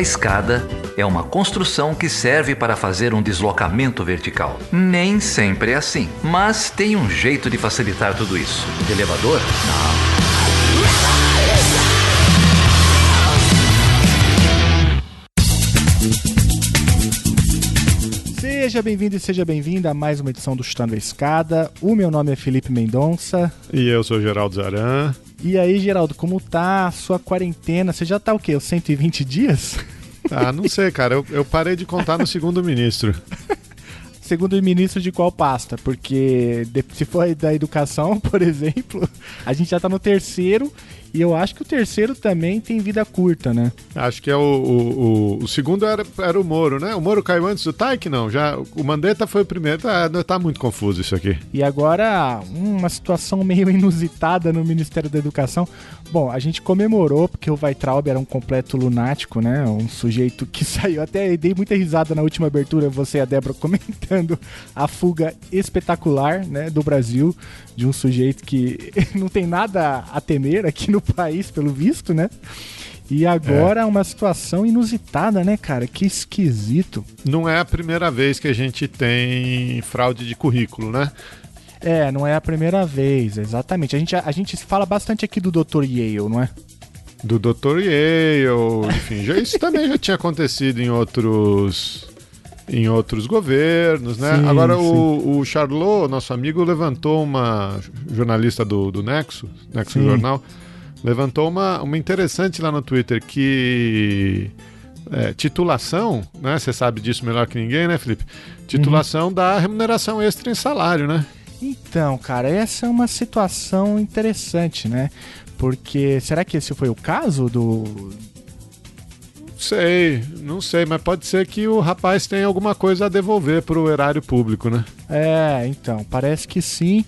A escada é uma construção que serve para fazer um deslocamento vertical. Nem sempre é assim, mas tem um jeito de facilitar tudo isso. Elevador? Não. Seja bem-vindo e seja bem-vinda a mais uma edição do Chutando a Escada. O meu nome é Felipe Mendonça. E eu sou Geraldo Zaran. E aí, Geraldo, como tá a sua quarentena? Você já tá o quê? Os 120 dias? Ah, não sei, cara. Eu parei de contar no segundo ministro. Segundo o ministro de qual pasta? Porque se for da educação, por exemplo, a gente já tá no terceiro. E eu acho que o terceiro também tem vida curta, né? Acho que é o segundo era o Moro, né? O Moro caiu antes do Taik, não? Já, o Mandetta foi o primeiro. Tá muito confuso isso aqui. E agora, uma situação meio inusitada no Ministério da Educação. Bom, a gente comemorou porque o Weintraub era um completo lunático, né? Um sujeito que saiu. Até dei muita risada na última abertura, você e a Débora comentando a fuga espetacular, né, do Brasil, de um sujeito que não tem nada a temer aqui no país, pelo visto, né? E agora uma situação inusitada, né, cara? Que esquisito. Não é a primeira vez que a gente tem fraude de currículo, né? Não é a primeira vez, exatamente. A gente fala bastante aqui do Dr. Yale, não é? Do Dr. Yale, enfim, isso também já tinha acontecido em outros governos, né? Sim, agora sim. O Charlot, nosso amigo, levantou uma jornalista do Nexo Sim. Jornal, levantou uma interessante lá no Twitter que titulação, né? Você sabe disso melhor que ninguém, né, Felipe? Titulação dá remuneração extra em salário, né? Então, cara, essa é uma situação interessante, né? Porque será que esse foi o caso do... Não sei, mas pode ser que o rapaz tenha alguma coisa a devolver pro erário público, né? Então, parece que sim.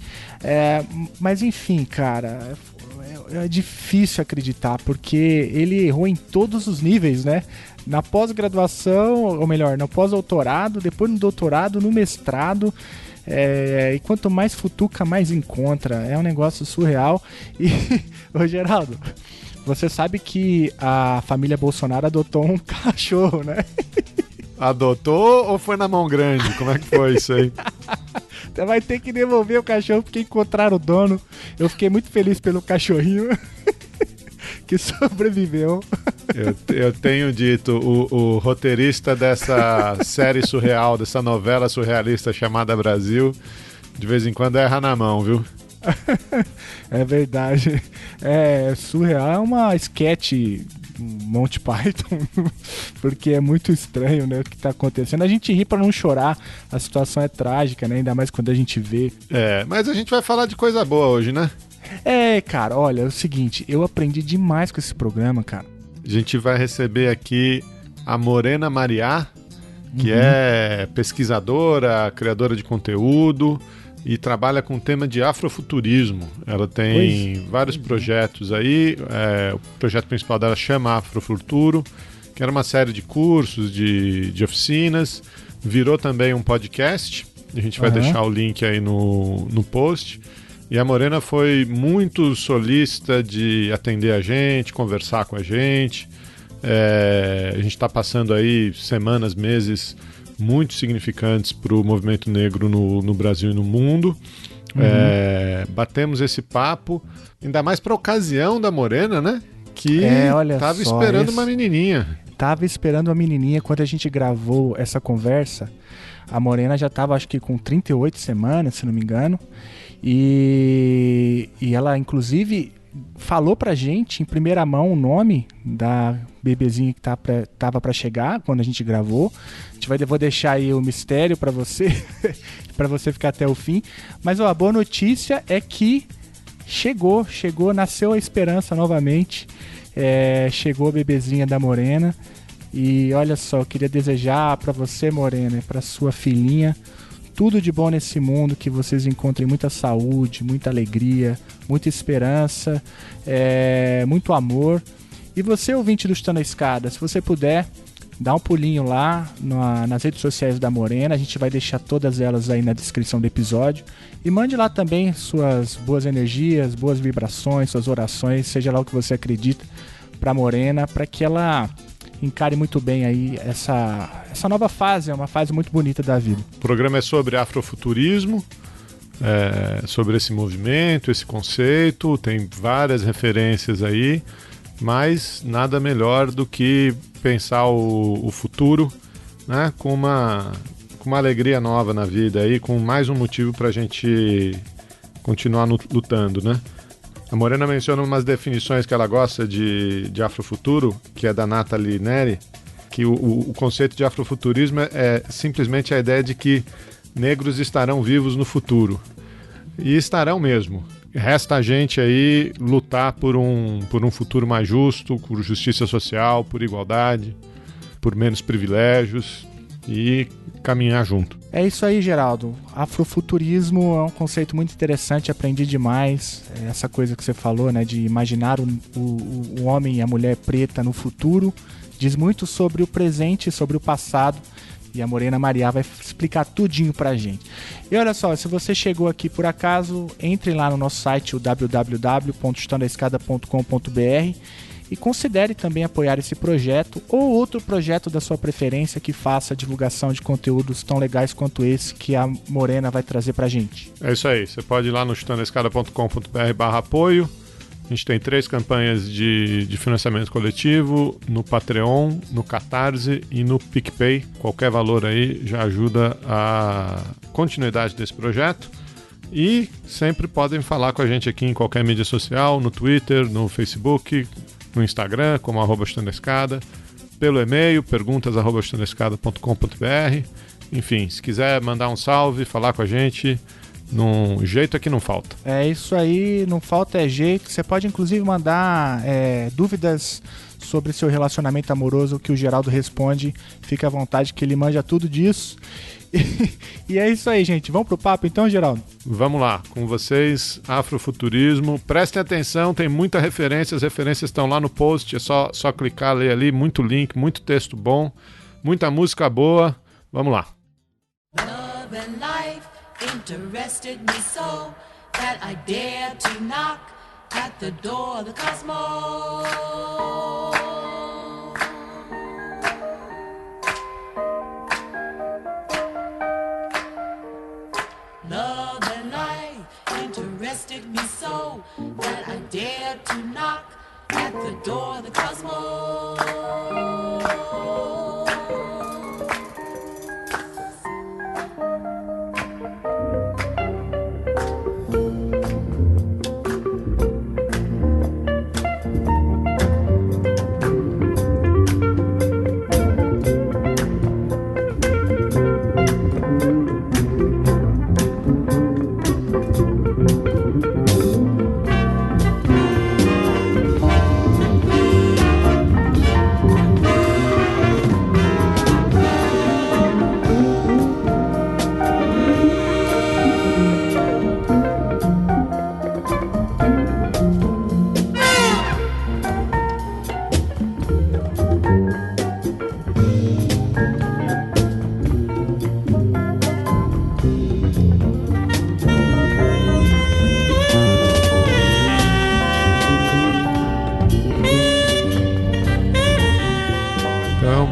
Mas enfim, cara, é difícil acreditar, porque ele errou em todos os níveis, né? Na pós-graduação, ou melhor, no pós-doutorado, depois no doutorado, no mestrado. E quanto mais futuca, mais encontra. É um negócio surreal. E, ô Geraldo, você sabe que a família Bolsonaro adotou um cachorro, né? Adotou ou foi na mão grande? Como é que foi isso aí? Você vai ter que devolver o cachorro porque encontraram o dono. Eu fiquei muito feliz pelo cachorrinho que sobreviveu. Eu tenho dito, o roteirista dessa série surreal, dessa novela surrealista chamada Brasil, de vez em quando erra na mão, viu? É verdade. Surreal é uma sketch Monty Python, porque é muito estranho, né, o que tá acontecendo. A gente ri pra não chorar, a situação é trágica, né, ainda mais quando a gente vê. Mas a gente vai falar de coisa boa hoje, né? Cara, olha, é o seguinte, eu aprendi demais com esse programa, cara. A gente vai receber aqui a Morena Mariá, que é pesquisadora, criadora de conteúdo e trabalha com o tema de afrofuturismo. Ela tem vários projetos aí. O projeto principal dela chama Afrofuturo, que era uma série de cursos, de oficinas. Virou também um podcast. A gente vai deixar o link aí no post. E a Morena foi muito solícita de atender a gente, conversar com a gente. A gente está passando aí semanas, meses muito significantes para o movimento negro no Brasil e no mundo. Batemos esse papo, ainda mais para a ocasião da Morena, né? Que estava esperando uma menininha. Tava esperando uma menininha. Quando a gente gravou essa conversa, a Morena já estava, acho que com 38 semanas, se não me engano. E ela, inclusive, falou pra gente em primeira mão o nome da bebezinha que tava pra chegar quando a gente gravou. Vou deixar aí o mistério pra você, pra você ficar até o fim. Mas a boa notícia é que chegou, nasceu a esperança novamente. Chegou a bebezinha da Morena. E olha só, eu queria desejar pra você, Morena, e pra sua filhinha, tudo de bom nesse mundo, que vocês encontrem muita saúde, muita alegria, muita esperança, muito amor. E você, ouvinte do Chutando a Escada, se você puder, dá um pulinho lá nas redes sociais da Morena, a gente vai deixar todas elas aí na descrição do episódio. E mande lá também suas boas energias, boas vibrações, suas orações, seja lá o que você acredita, pra Morena, para que ela encare muito bem aí essa nova fase, é uma fase muito bonita da vida. O programa é sobre afrofuturismo, sobre esse movimento, esse conceito, tem várias referências aí, mas nada melhor do que pensar o futuro, né, com uma alegria nova na vida aí, com mais um motivo para a gente continuar lutando, né? A Morena menciona umas definições que ela gosta de afrofuturo, que é da Nathalie Neri, que o conceito de afrofuturismo é simplesmente a ideia de que negros estarão vivos no futuro. E estarão mesmo. Resta a gente aí lutar por um futuro mais justo, por justiça social, por igualdade, por menos privilégios e caminhar junto. É isso aí, Geraldo. Afrofuturismo é um conceito muito interessante, aprendi demais. Essa coisa que você falou, né, de imaginar o homem e a mulher preta no futuro, diz muito sobre o presente e sobre o passado. E a Morena Mariá vai explicar tudinho pra gente. E olha só, se você chegou aqui por acaso, entre lá no nosso site, o www.chutandescada.com.br, e considere também apoiar esse projeto ou outro projeto da sua preferência que faça divulgação de conteúdos tão legais quanto esse que a Morena vai trazer pra gente. É isso aí, você pode ir lá no chutandescada.com.br/apoio. A gente tem 3 campanhas de financiamento coletivo, no Patreon, no Catarse e no PicPay. Qualquer valor aí já ajuda a continuidade desse projeto. E sempre podem falar com a gente aqui em qualquer mídia social, no Twitter, no Facebook, no Instagram, como @chutandescada, pelo e-mail, perguntas@chutandescada.com.br. Enfim, se quiser mandar um salve, falar com a gente, num jeito aqui não falta. É isso aí, não falta jeito. Você pode inclusive mandar dúvidas sobre seu relacionamento amoroso que o Geraldo responde. Fica à vontade que ele manja tudo disso. E é isso aí, gente. Vamos pro papo então, Geraldo? Vamos lá, com vocês, afrofuturismo. Prestem atenção, tem muita referência, as referências estão lá no post, é só clicar, ler ali, muito link, muito texto bom, muita música boa. Vamos lá. Love and life interested me so that I dared to knock at the door of the cosmos. Love and life interested me so that I dared to knock at the door of the cosmos.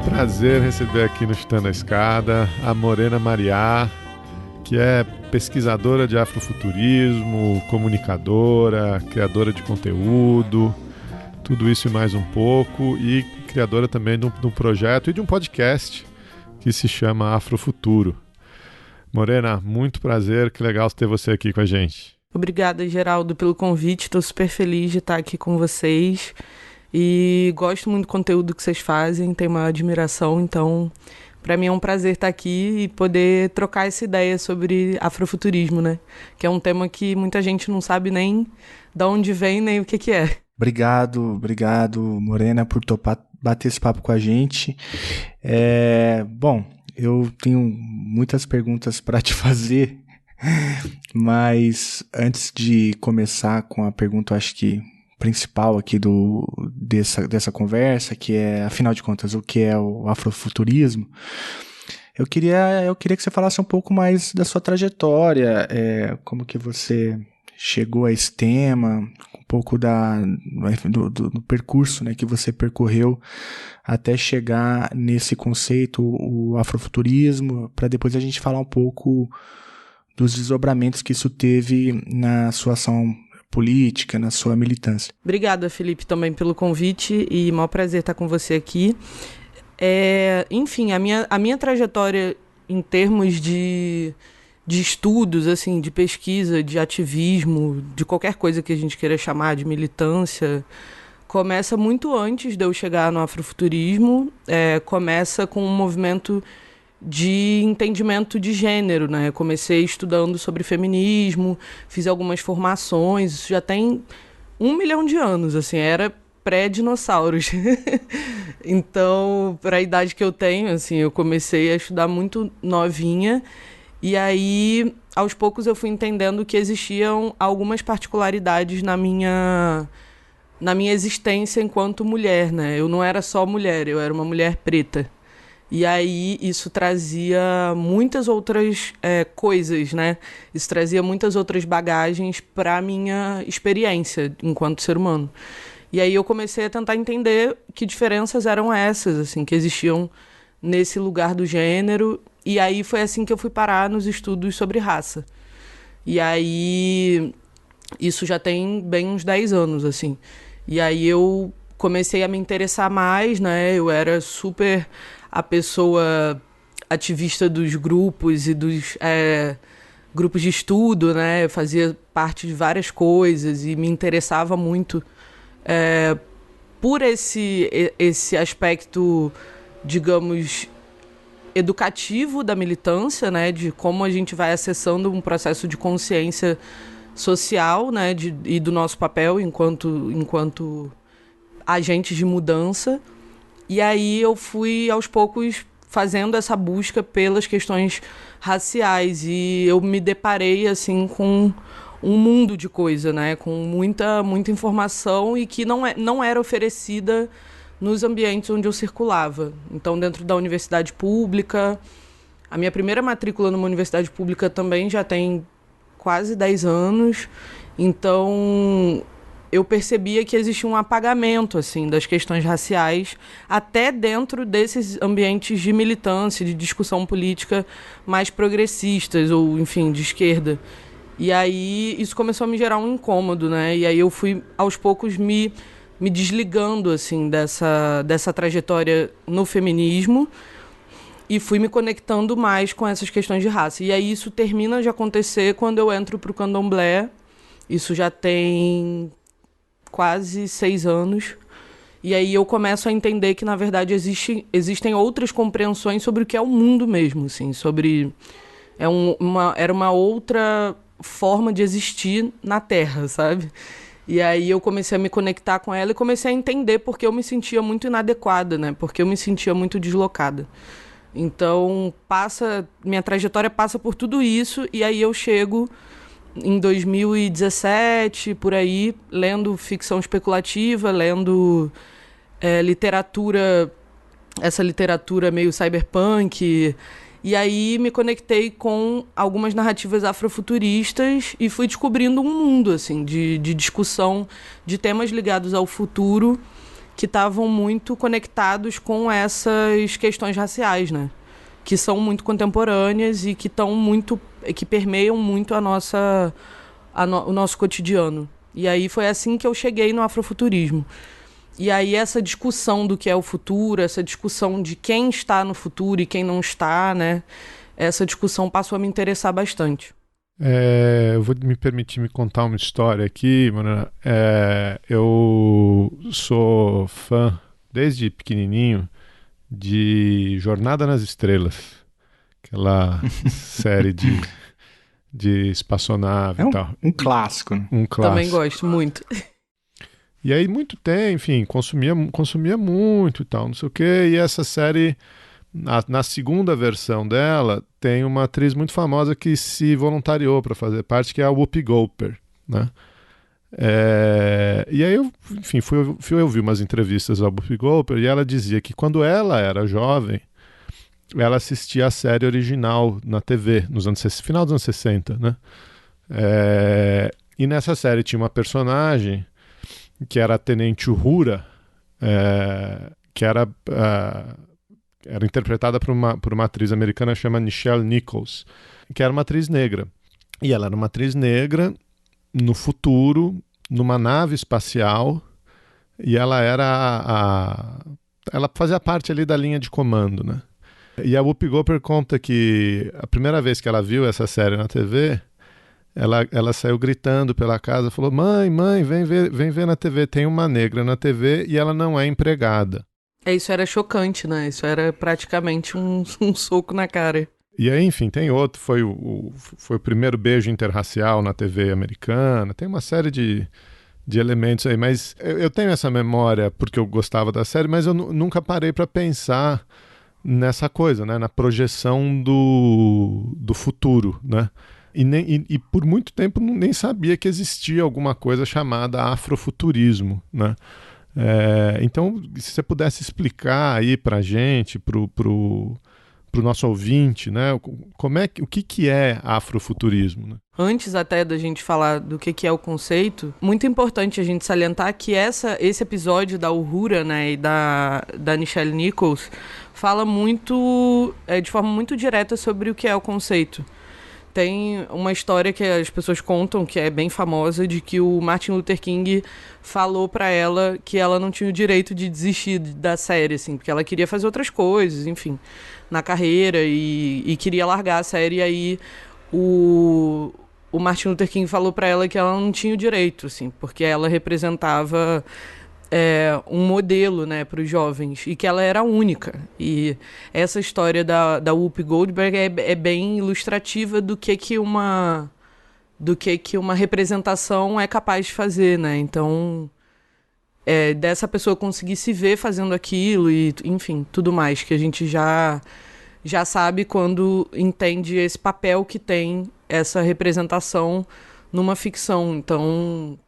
Prazer receber aqui no Chutando a Escada a Morena Mariá, que é pesquisadora de afrofuturismo, comunicadora, criadora de conteúdo, tudo isso e mais um pouco, e criadora também de um projeto e de um podcast que se chama Afrofuturo. Morena, muito prazer, que legal ter você aqui com a gente. Obrigada, Geraldo, pelo convite, estou super feliz de estar aqui com vocês. E gosto muito do conteúdo que vocês fazem, tenho uma admiração, então para mim é um prazer estar aqui e poder trocar essa ideia sobre afrofuturismo, né? Que é um tema que muita gente não sabe nem de onde vem, nem o que é. Obrigado, Morena, por topar bater esse papo com a gente. Bom, eu tenho muitas perguntas para te fazer, mas antes de começar com a pergunta, acho que principal aqui dessa conversa, que é, afinal de contas, o que é o afrofuturismo, eu queria que você falasse um pouco mais da sua trajetória, como que você chegou a esse tema, um pouco do percurso, né, que você percorreu até chegar nesse conceito, o afrofuturismo, para depois a gente falar um pouco dos desdobramentos que isso teve na sua ação política, na sua militância. Obrigada, Felipe, também pelo convite e maior prazer estar com você aqui. Enfim, a minha trajetória em termos de estudos, assim, de pesquisa, de ativismo, de qualquer coisa que a gente queira chamar de militância, começa muito antes de eu chegar no afrofuturismo, começa com um movimento de entendimento de gênero, né? Eu comecei estudando sobre feminismo, fiz algumas formações, isso já tem 1 milhão de anos, assim, era pré-dinossauros. Então, para a idade que eu tenho, assim, eu comecei a estudar muito novinha, e aí, aos poucos, eu fui entendendo que existiam algumas particularidades na minha existência enquanto mulher, né? Eu não era só mulher, eu era uma mulher preta. E aí isso trazia muitas outras coisas, né? Isso trazia muitas outras bagagens para a minha experiência enquanto ser humano. E aí eu comecei a tentar entender que diferenças eram essas, assim, que existiam nesse lugar do gênero. E aí foi assim que eu fui parar nos estudos sobre raça. E aí isso já tem bem uns 10 anos, assim. E aí eu comecei a me interessar mais, né? Eu era super a pessoa ativista dos grupos e dos grupos de estudo, né? Eu fazia parte de várias coisas e me interessava muito por esse aspecto, digamos, educativo da militância, né? De como a gente vai acessando um processo de consciência social, né? E do nosso papel enquanto agentes de mudança. E aí eu fui, aos poucos, fazendo essa busca pelas questões raciais. E eu me deparei, assim, com um mundo de coisa, né? Com muita informação e que não era oferecida nos ambientes onde eu circulava. Então, dentro da universidade pública, a minha primeira matrícula numa universidade pública também já tem quase 10 anos. Então, eu percebia que existia um apagamento, assim, das questões raciais, até dentro desses ambientes de militância, de discussão política mais progressistas, ou, enfim, de esquerda. E aí isso começou a me gerar um incômodo, né? E aí eu fui, aos poucos, me desligando, assim, dessa trajetória no feminismo e fui me conectando mais com essas questões de raça. E aí isso termina de acontecer quando eu entro para o candomblé. Isso já tem quase 6 anos. E aí eu começo a entender que, na verdade, existem outras compreensões sobre o que é o mundo mesmo, assim, sobre... Era uma outra forma de existir na Terra, sabe? E aí eu comecei a me conectar com ela e comecei a entender porque eu me sentia muito inadequada, né? Porque eu me sentia muito deslocada. Então, minha trajetória passa por tudo isso, e aí eu chego em 2017, por aí, lendo ficção especulativa, lendo literatura, essa literatura meio cyberpunk, e aí me conectei com algumas narrativas afrofuturistas e fui descobrindo um mundo, assim, de discussão de temas ligados ao futuro que estavam muito conectados com essas questões raciais, né? Que são muito contemporâneas e que permeiam muito o nosso cotidiano. E aí foi assim que eu cheguei no afrofuturismo. E aí essa discussão do que é o futuro, essa discussão de quem está no futuro e quem não está, né? Essa discussão passou a me interessar bastante. Eu vou me permitir me contar uma história aqui, Mariana. Eu sou fã, desde pequenininho, de Jornada nas Estrelas, aquela série de espaçonave e tal. Um clássico. Um clássico. Também gosto muito. E aí, muito tempo, enfim, consumia muito e tal, não sei o quê. E essa série, na segunda versão dela, tem uma atriz muito famosa que se voluntariou para fazer parte, que é a Whoopi Goldberg, né? E aí eu, enfim, fui ouvir umas entrevistas da Whoopi Goldberg e ela dizia que quando ela era jovem, ela assistia a série original na TV, final dos anos 60, né? E nessa série tinha uma personagem que era a Tenente Uhura, que era interpretada por uma atriz americana chamada Nichelle Nichols, que era uma atriz negra. E ela era uma atriz negra no futuro, numa nave espacial, e ela ela fazia parte ali da linha de comando, né? E a Whoopi Goldberg conta que a primeira vez que ela viu essa série na TV, ela saiu gritando pela casa, falou: mãe, vem ver na TV, tem uma negra na TV e ela não é empregada. Isso era chocante, né? Isso era praticamente um soco na cara. E aí, enfim, tem outro, foi o primeiro beijo interracial na TV americana, tem uma série de elementos aí, mas eu tenho essa memória porque eu gostava da série, mas eu nunca parei para pensar nessa coisa, né? Na projeção do futuro, né? E por muito tempo nem sabia que existia alguma coisa chamada afrofuturismo, né? Então, se você pudesse explicar aí pra gente, pro nosso ouvinte, né? O que é afrofuturismo, né? Antes até da gente falar do que é o conceito, muito importante a gente salientar que esse episódio da Uhura, né, e da Nichelle Nichols fala muito, de forma muito direta sobre o que é o conceito. Tem uma história que as pessoas contam, que é bem famosa, de que o Martin Luther King falou pra ela que ela não tinha o direito de desistir da série, assim, porque ela queria fazer outras coisas, enfim, na carreira e queria largar a série. E aí o Martin Luther King falou pra ela que ela não tinha o direito, assim, porque ela representava um modelo, né, para os jovens, e que ela era única. E essa história da Whoopi Goldberg é bem ilustrativa do que uma representação é capaz de fazer, né? Então, dessa pessoa conseguir se ver fazendo aquilo e, enfim, tudo mais, que a gente já sabe quando entende esse papel que tem essa representação numa ficção. Então,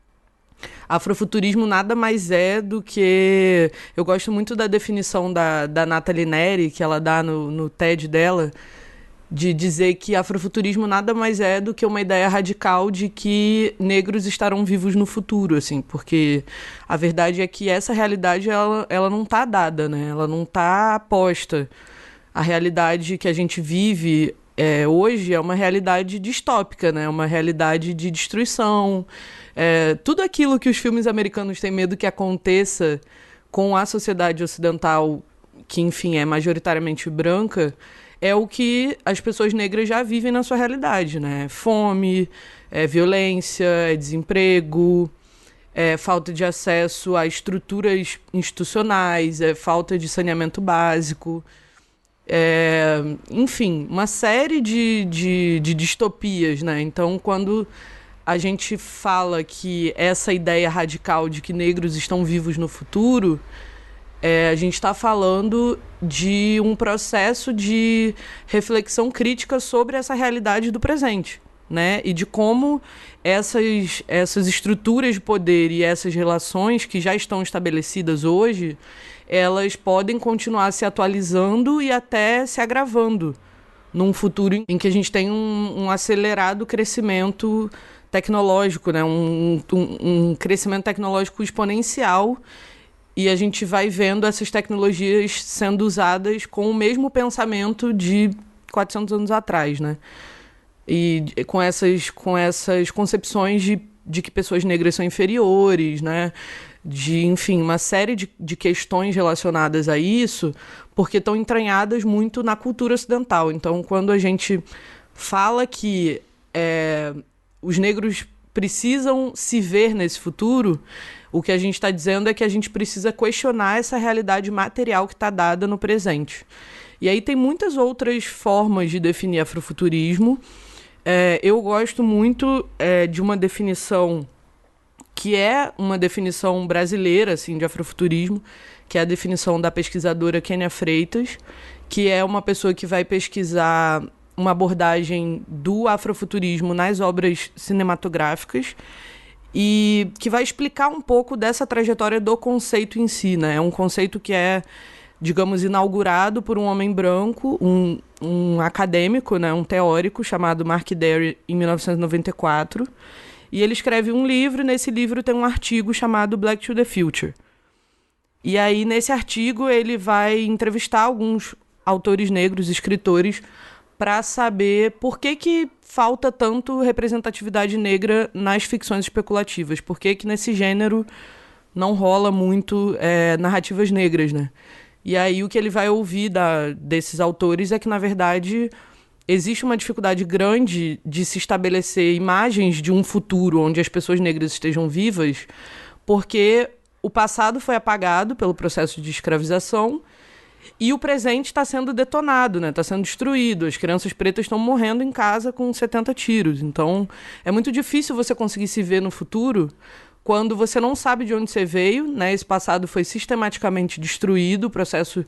afrofuturismo nada mais é do que... Eu gosto muito da definição da Nathalie Neri, que ela dá no TED dela, de dizer que afrofuturismo nada mais é do que uma ideia radical de que negros estarão vivos no futuro, assim, porque a verdade é que essa realidade ela não está dada, né? Ela não está posta. A realidade que a gente vive hoje é uma realidade distópica, né? Uma realidade de destruição. Tudo aquilo que os filmes americanos têm medo que aconteça com a sociedade ocidental, que, enfim, é majoritariamente branca, é o que as pessoas negras já vivem na sua realidade, né? Fome, violência, desemprego, falta de acesso a estruturas institucionais, falta de saneamento básico, enfim, uma série de distopias, né? Então, quando a gente fala que essa ideia radical de que negros estão vivos no futuro, a gente está falando de um processo de reflexão crítica sobre essa realidade do presente, né? E de como essas estruturas de poder e essas relações que já estão estabelecidas hoje, elas podem continuar se atualizando e até se agravando num futuro em que a gente tem um acelerado crescimento tecnológico, né? Um crescimento tecnológico exponencial, e a gente vai vendo essas tecnologias sendo usadas com o mesmo pensamento de 400 anos atrás, né? E com essas concepções de que pessoas negras são inferiores, né? Enfim, uma série de questões relacionadas a isso, porque estão entranhadas muito na cultura ocidental. Então, quando a gente fala que os negros precisam se ver nesse futuro, o que a gente está dizendo é que a gente precisa questionar essa realidade material que está dada no presente. E aí tem muitas outras formas de definir afrofuturismo. Eu gosto muito de uma definição que é uma definição brasileira, assim, de afrofuturismo, que é a definição da pesquisadora Kênia Freitas, que é uma pessoa que vai pesquisar uma abordagem do afrofuturismo nas obras cinematográficas e que vai explicar um pouco dessa trajetória do conceito em si, né? É um conceito que digamos, inaugurado por um homem branco, um acadêmico, né? Um teórico chamado Mark Derry, em 1994, E ele escreve um livro, e nesse livro tem um artigo chamado Black to the Future. E aí, nesse artigo, ele vai entrevistar alguns autores negros, escritores, para saber por que falta tanto representatividade negra nas ficções especulativas. Por que nesse gênero não rola muito narrativas negras, né? E aí o que ele vai ouvir desses autores é que, na verdade, existe uma dificuldade grande de se estabelecer imagens de um futuro onde as pessoas negras estejam vivas, porque o passado foi apagado pelo processo de escravização e o presente está sendo detonado, né? Está sendo destruído. As crianças pretas estão morrendo em casa com 70 tiros. Então, é muito difícil você conseguir se ver no futuro quando você não sabe de onde você veio, né? Esse passado foi sistematicamente destruído, o processo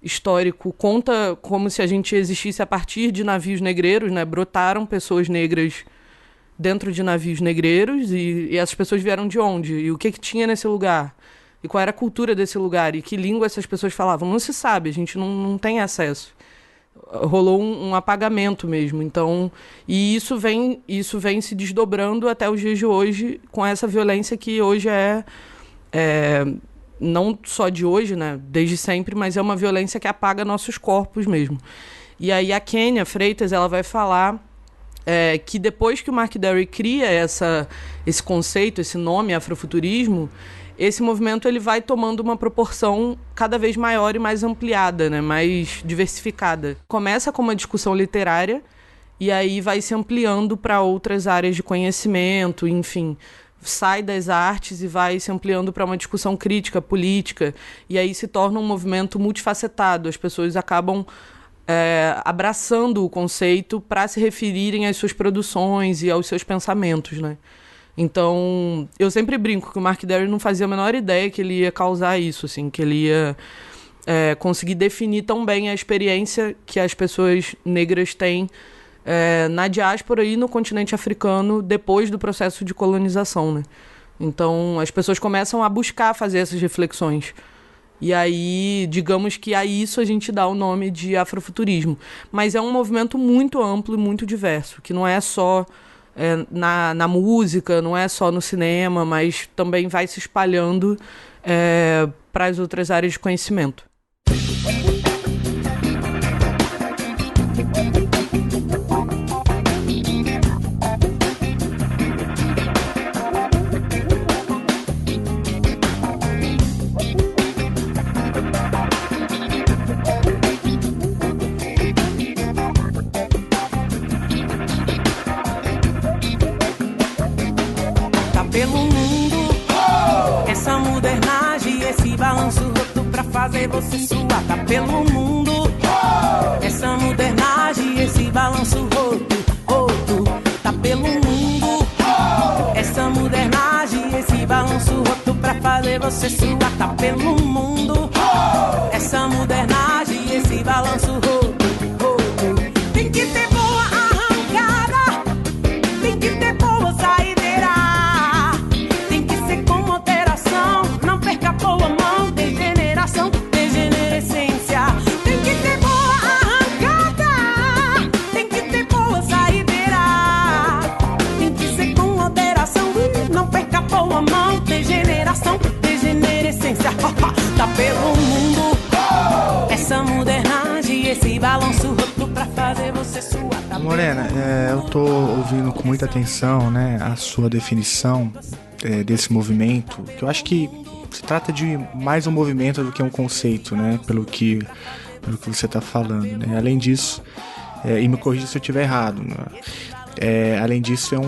histórico conta como se a gente existisse a partir de navios negreiros, né? Brotaram pessoas negras dentro de navios negreiros e essas pessoas vieram de onde? E o que tinha nesse lugar? E qual era a cultura desse lugar? E que língua essas pessoas falavam? Não se sabe, a gente não tem acesso. Rolou um apagamento mesmo. Então, e isso vem se desdobrando até os dias de hoje, com essa violência que hoje não só de hoje, né, desde sempre, mas é uma violência que apaga nossos corpos mesmo. E aí a Kênia Freitas, ela vai falar que depois que o Mark Dery cria esse conceito, esse nome, afrofuturismo, esse movimento ele vai tomando uma proporção cada vez maior e mais ampliada, né? Mais diversificada. Começa com uma discussão literária e aí vai se ampliando para outras áreas de conhecimento, enfim. Sai das artes e vai se ampliando para uma discussão crítica, política, e aí se torna um movimento multifacetado. As pessoas acabam abraçando o conceito para se referirem às suas produções e aos seus pensamentos, né? Então, eu sempre brinco que o Mark Dery não fazia a menor ideia que ele ia causar isso, assim, que ele ia conseguir definir tão bem a experiência que as pessoas negras têm na diáspora e no continente africano depois do processo de colonização, né? Então, as pessoas começam a buscar fazer essas reflexões. E aí, digamos que a isso a gente dá o nome de afrofuturismo. Mas é um movimento muito amplo e muito diverso, que não é só na música, não é só no cinema, mas também vai se espalhando para as outras áreas de conhecimento. Fazer você suar, tá pelo mundo. Essa modernagem, esse balanço roto, tá pelo mundo. Essa modernagem, esse balanço roto pra fazer você suar, tá pelo mundo. Essa modernagem, esse balanço roto. Tem que ter boa arrancada, tem que ter boa saideira, tem que ser com moderação, não perca boa mão. Tem que ter boa arrancada, tem que ter boa saideira, tem que ser com moderação, não perca boa mão. Degeneração, degenerescência, tá pelo mundo. Essa modernagem, esse balanço roto pra fazer você suar, tá. Morena, eu tô ouvindo com muita atenção, né, a sua definição desse movimento, que eu acho que se trata de mais um movimento do que um conceito, né? Pelo que você está falando, né? Além disso, e me corrija se eu estiver errado, né? Além disso, é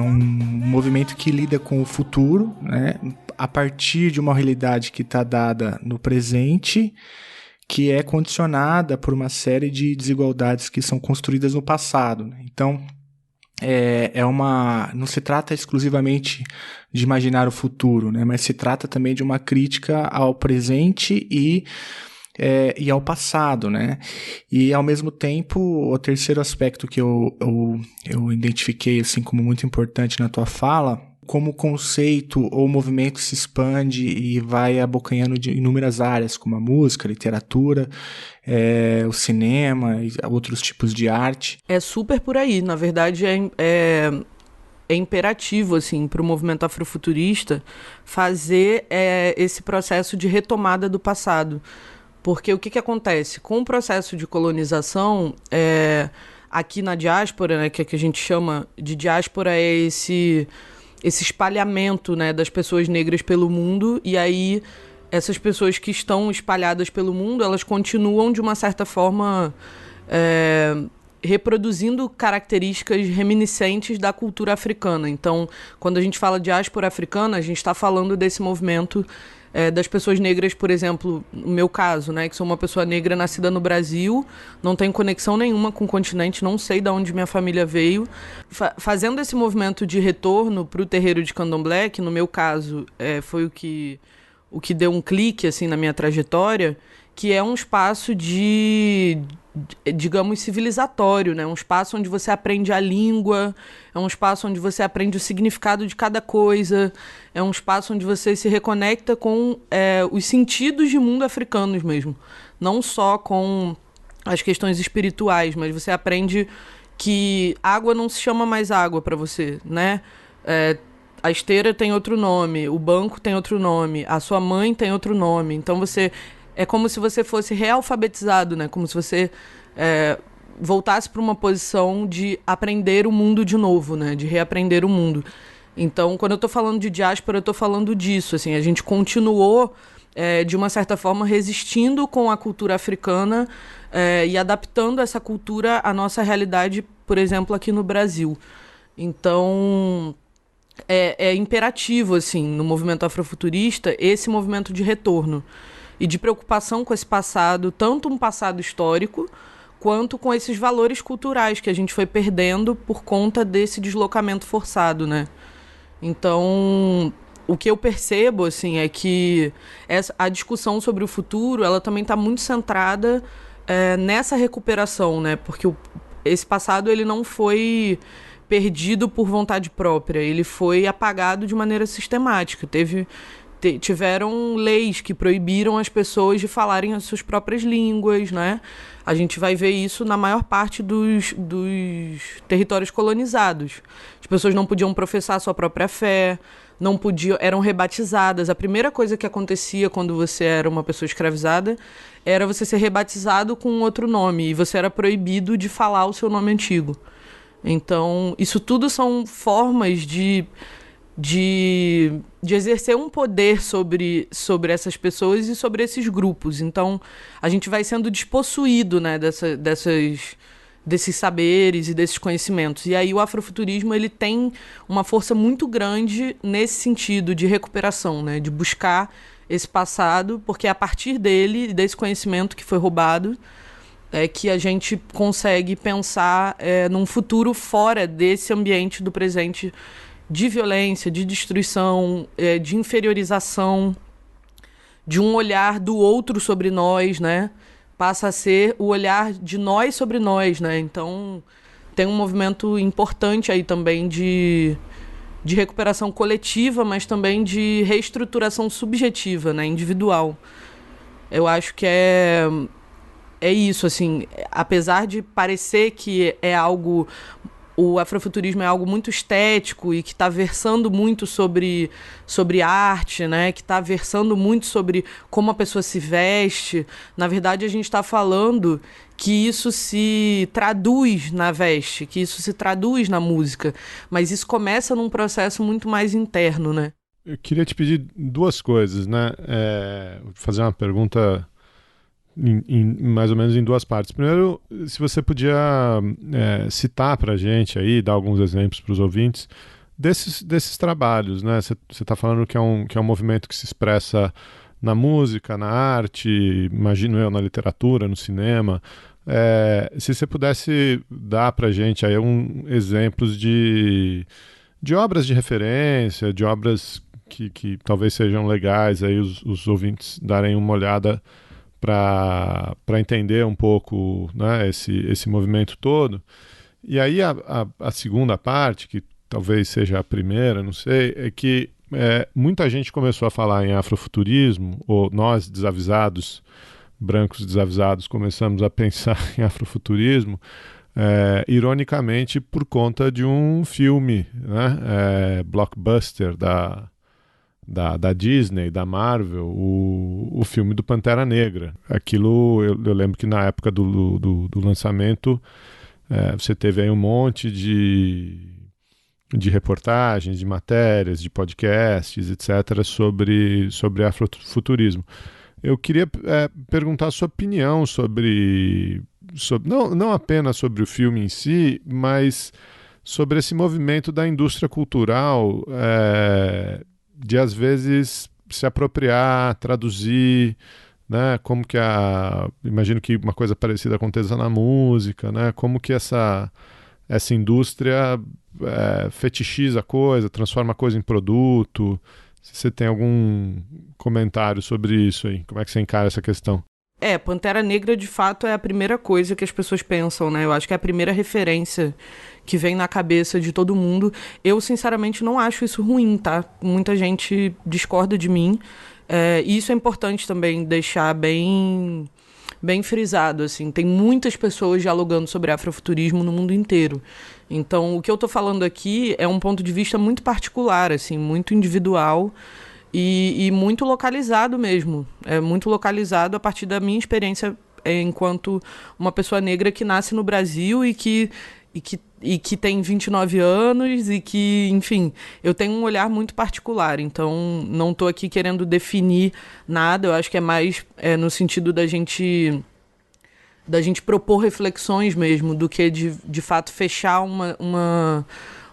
um movimento que lida com o futuro, né? A partir de uma realidade que está dada no presente, que é condicionada por uma série de desigualdades que são construídas no passado, né? Então, não se trata exclusivamente de imaginar o futuro, né? Mas se trata também de uma crítica ao presente e ao passado, né? E ao mesmo tempo, o terceiro aspecto que eu identifiquei assim como muito importante na tua fala, como o conceito ou o movimento se expande e vai abocanhando de inúmeras áreas, como a música, a literatura, o cinema e outros tipos de arte. É super por aí. Na verdade, é imperativo, assim, para o movimento afrofuturista fazer esse processo de retomada do passado. Porque o que acontece? Com o processo de colonização, aqui na diáspora, né, que a gente chama de diáspora, é esse espalhamento, né, das pessoas negras pelo mundo, e aí essas pessoas que estão espalhadas pelo mundo, elas continuam, de uma certa forma, reproduzindo características reminiscentes da cultura africana. Então, quando a gente fala diáspora africana, a gente está falando desse movimento das pessoas negras, por exemplo, no meu caso, né, que sou uma pessoa negra nascida no Brasil, não tenho conexão nenhuma com o continente, não sei de onde minha família veio, fazendo esse movimento de retorno para o terreiro de Candomblé, que no meu caso foi o que deu um clique assim, na minha trajetória, que é um espaço digamos, civilizatório, né? Um espaço onde você aprende a língua, é um espaço onde você aprende o significado de cada coisa, é um espaço onde você se reconecta com os sentidos de mundo africanos mesmo, não só com as questões espirituais, mas você aprende que água não se chama mais água para você, né? A esteira tem outro nome, o banco tem outro nome, a sua mãe tem outro nome, então é como se você fosse realfabetizado, né? Como se você voltasse para uma posição de aprender o mundo de novo, né? De reaprender o mundo. Então, quando eu estou falando de diáspora, eu estou falando disso. Assim, a gente continuou, de uma certa forma, resistindo com a cultura africana e adaptando essa cultura à nossa realidade, por exemplo, aqui no Brasil. Então, é imperativo, assim, no movimento afrofuturista, esse movimento de retorno e de preocupação com esse passado, tanto um passado histórico, quanto com esses valores culturais que a gente foi perdendo por conta desse deslocamento forçado, né? Então, o que eu percebo, assim, é que a discussão sobre o futuro, ela também está muito centrada nessa recuperação, né? Porque esse passado, ele não foi perdido por vontade própria, ele foi apagado de maneira sistemática. Tiveram leis que proibiram as pessoas de falarem as suas próprias línguas, né? A gente vai ver isso na maior parte dos territórios colonizados. As pessoas não podiam professar a sua própria fé, eram rebatizadas. A primeira coisa que acontecia quando você era uma pessoa escravizada era você ser rebatizado com um outro nome, e você era proibido de falar o seu nome antigo. Então, isso tudo são formas de exercer um poder sobre essas pessoas e sobre esses grupos. Então, a gente vai sendo despossuído, né, desses saberes e desses conhecimentos. E aí o afrofuturismo, ele tem uma força muito grande nesse sentido de recuperação, né, de buscar esse passado, porque é a partir dele, desse conhecimento que foi roubado, que a gente consegue pensar num futuro fora desse ambiente do presente, de violência, de destruição, de inferiorização, de um olhar do outro sobre nós, né? Passa a ser o olhar de nós sobre nós, né? Então, tem um movimento importante aí também de recuperação coletiva, mas também de reestruturação subjetiva, né? Individual. Eu acho que é isso, assim, apesar de parecer que o afrofuturismo é algo muito estético e que está versando muito sobre arte, né? Que está versando muito sobre como a pessoa se veste. Na verdade, a gente está falando que isso se traduz na veste, que isso se traduz na música. Mas isso começa num processo muito mais interno, né? Eu queria te pedir duas coisas, né? Vou fazer uma pergunta mais ou menos em duas partes. Primeiro, se você podia citar para a gente aí, dar alguns exemplos para os ouvintes desses trabalhos, né? Você está falando que é um movimento que se expressa na música, na arte, imagino eu, na literatura, no cinema. Se você pudesse dar para a gente aí exemplos de obras de referência, de obras que talvez sejam legais aí os ouvintes darem uma olhada para entender um pouco, né, esse movimento todo. E aí a segunda parte, que talvez seja a primeira, não sei, é que muita gente começou a falar em afrofuturismo, ou nós desavisados, brancos desavisados, começamos a pensar em afrofuturismo ironicamente por conta de um filme, né, blockbuster da Disney, da Marvel, o filme do Pantera Negra. Aquilo, eu lembro que na época do lançamento, você teve aí um monte de reportagens, de matérias, de podcasts, etc., sobre afrofuturismo. Eu queria perguntar a sua opinião sobre não apenas sobre o filme em si, mas sobre esse movimento da indústria cultural de, às vezes, se apropriar, traduzir, né? Como que imagino que uma coisa parecida aconteça na música, né? Como que essa indústria fetichiza a coisa, transforma a coisa em produto. Se você tem algum comentário sobre isso aí, como é que você encara essa questão? Pantera Negra, de fato, é a primeira coisa que as pessoas pensam, né? Eu acho que é a primeira referência que vem na cabeça de todo mundo. Eu, sinceramente, não acho isso ruim, tá? Muita gente discorda de mim. E isso é importante também deixar bem frisado, assim. Tem muitas pessoas dialogando sobre afrofuturismo no mundo inteiro. Então, o que eu tô falando aqui é um ponto de vista muito particular, assim, muito individual e muito localizado mesmo. É muito localizado a partir da minha experiência enquanto uma pessoa negra que nasce no Brasil e que tem 29 anos e que, enfim, eu tenho um olhar muito particular. Então, não estou aqui querendo definir nada. Eu acho que é mais no sentido da gente propor reflexões mesmo, do que de fato fechar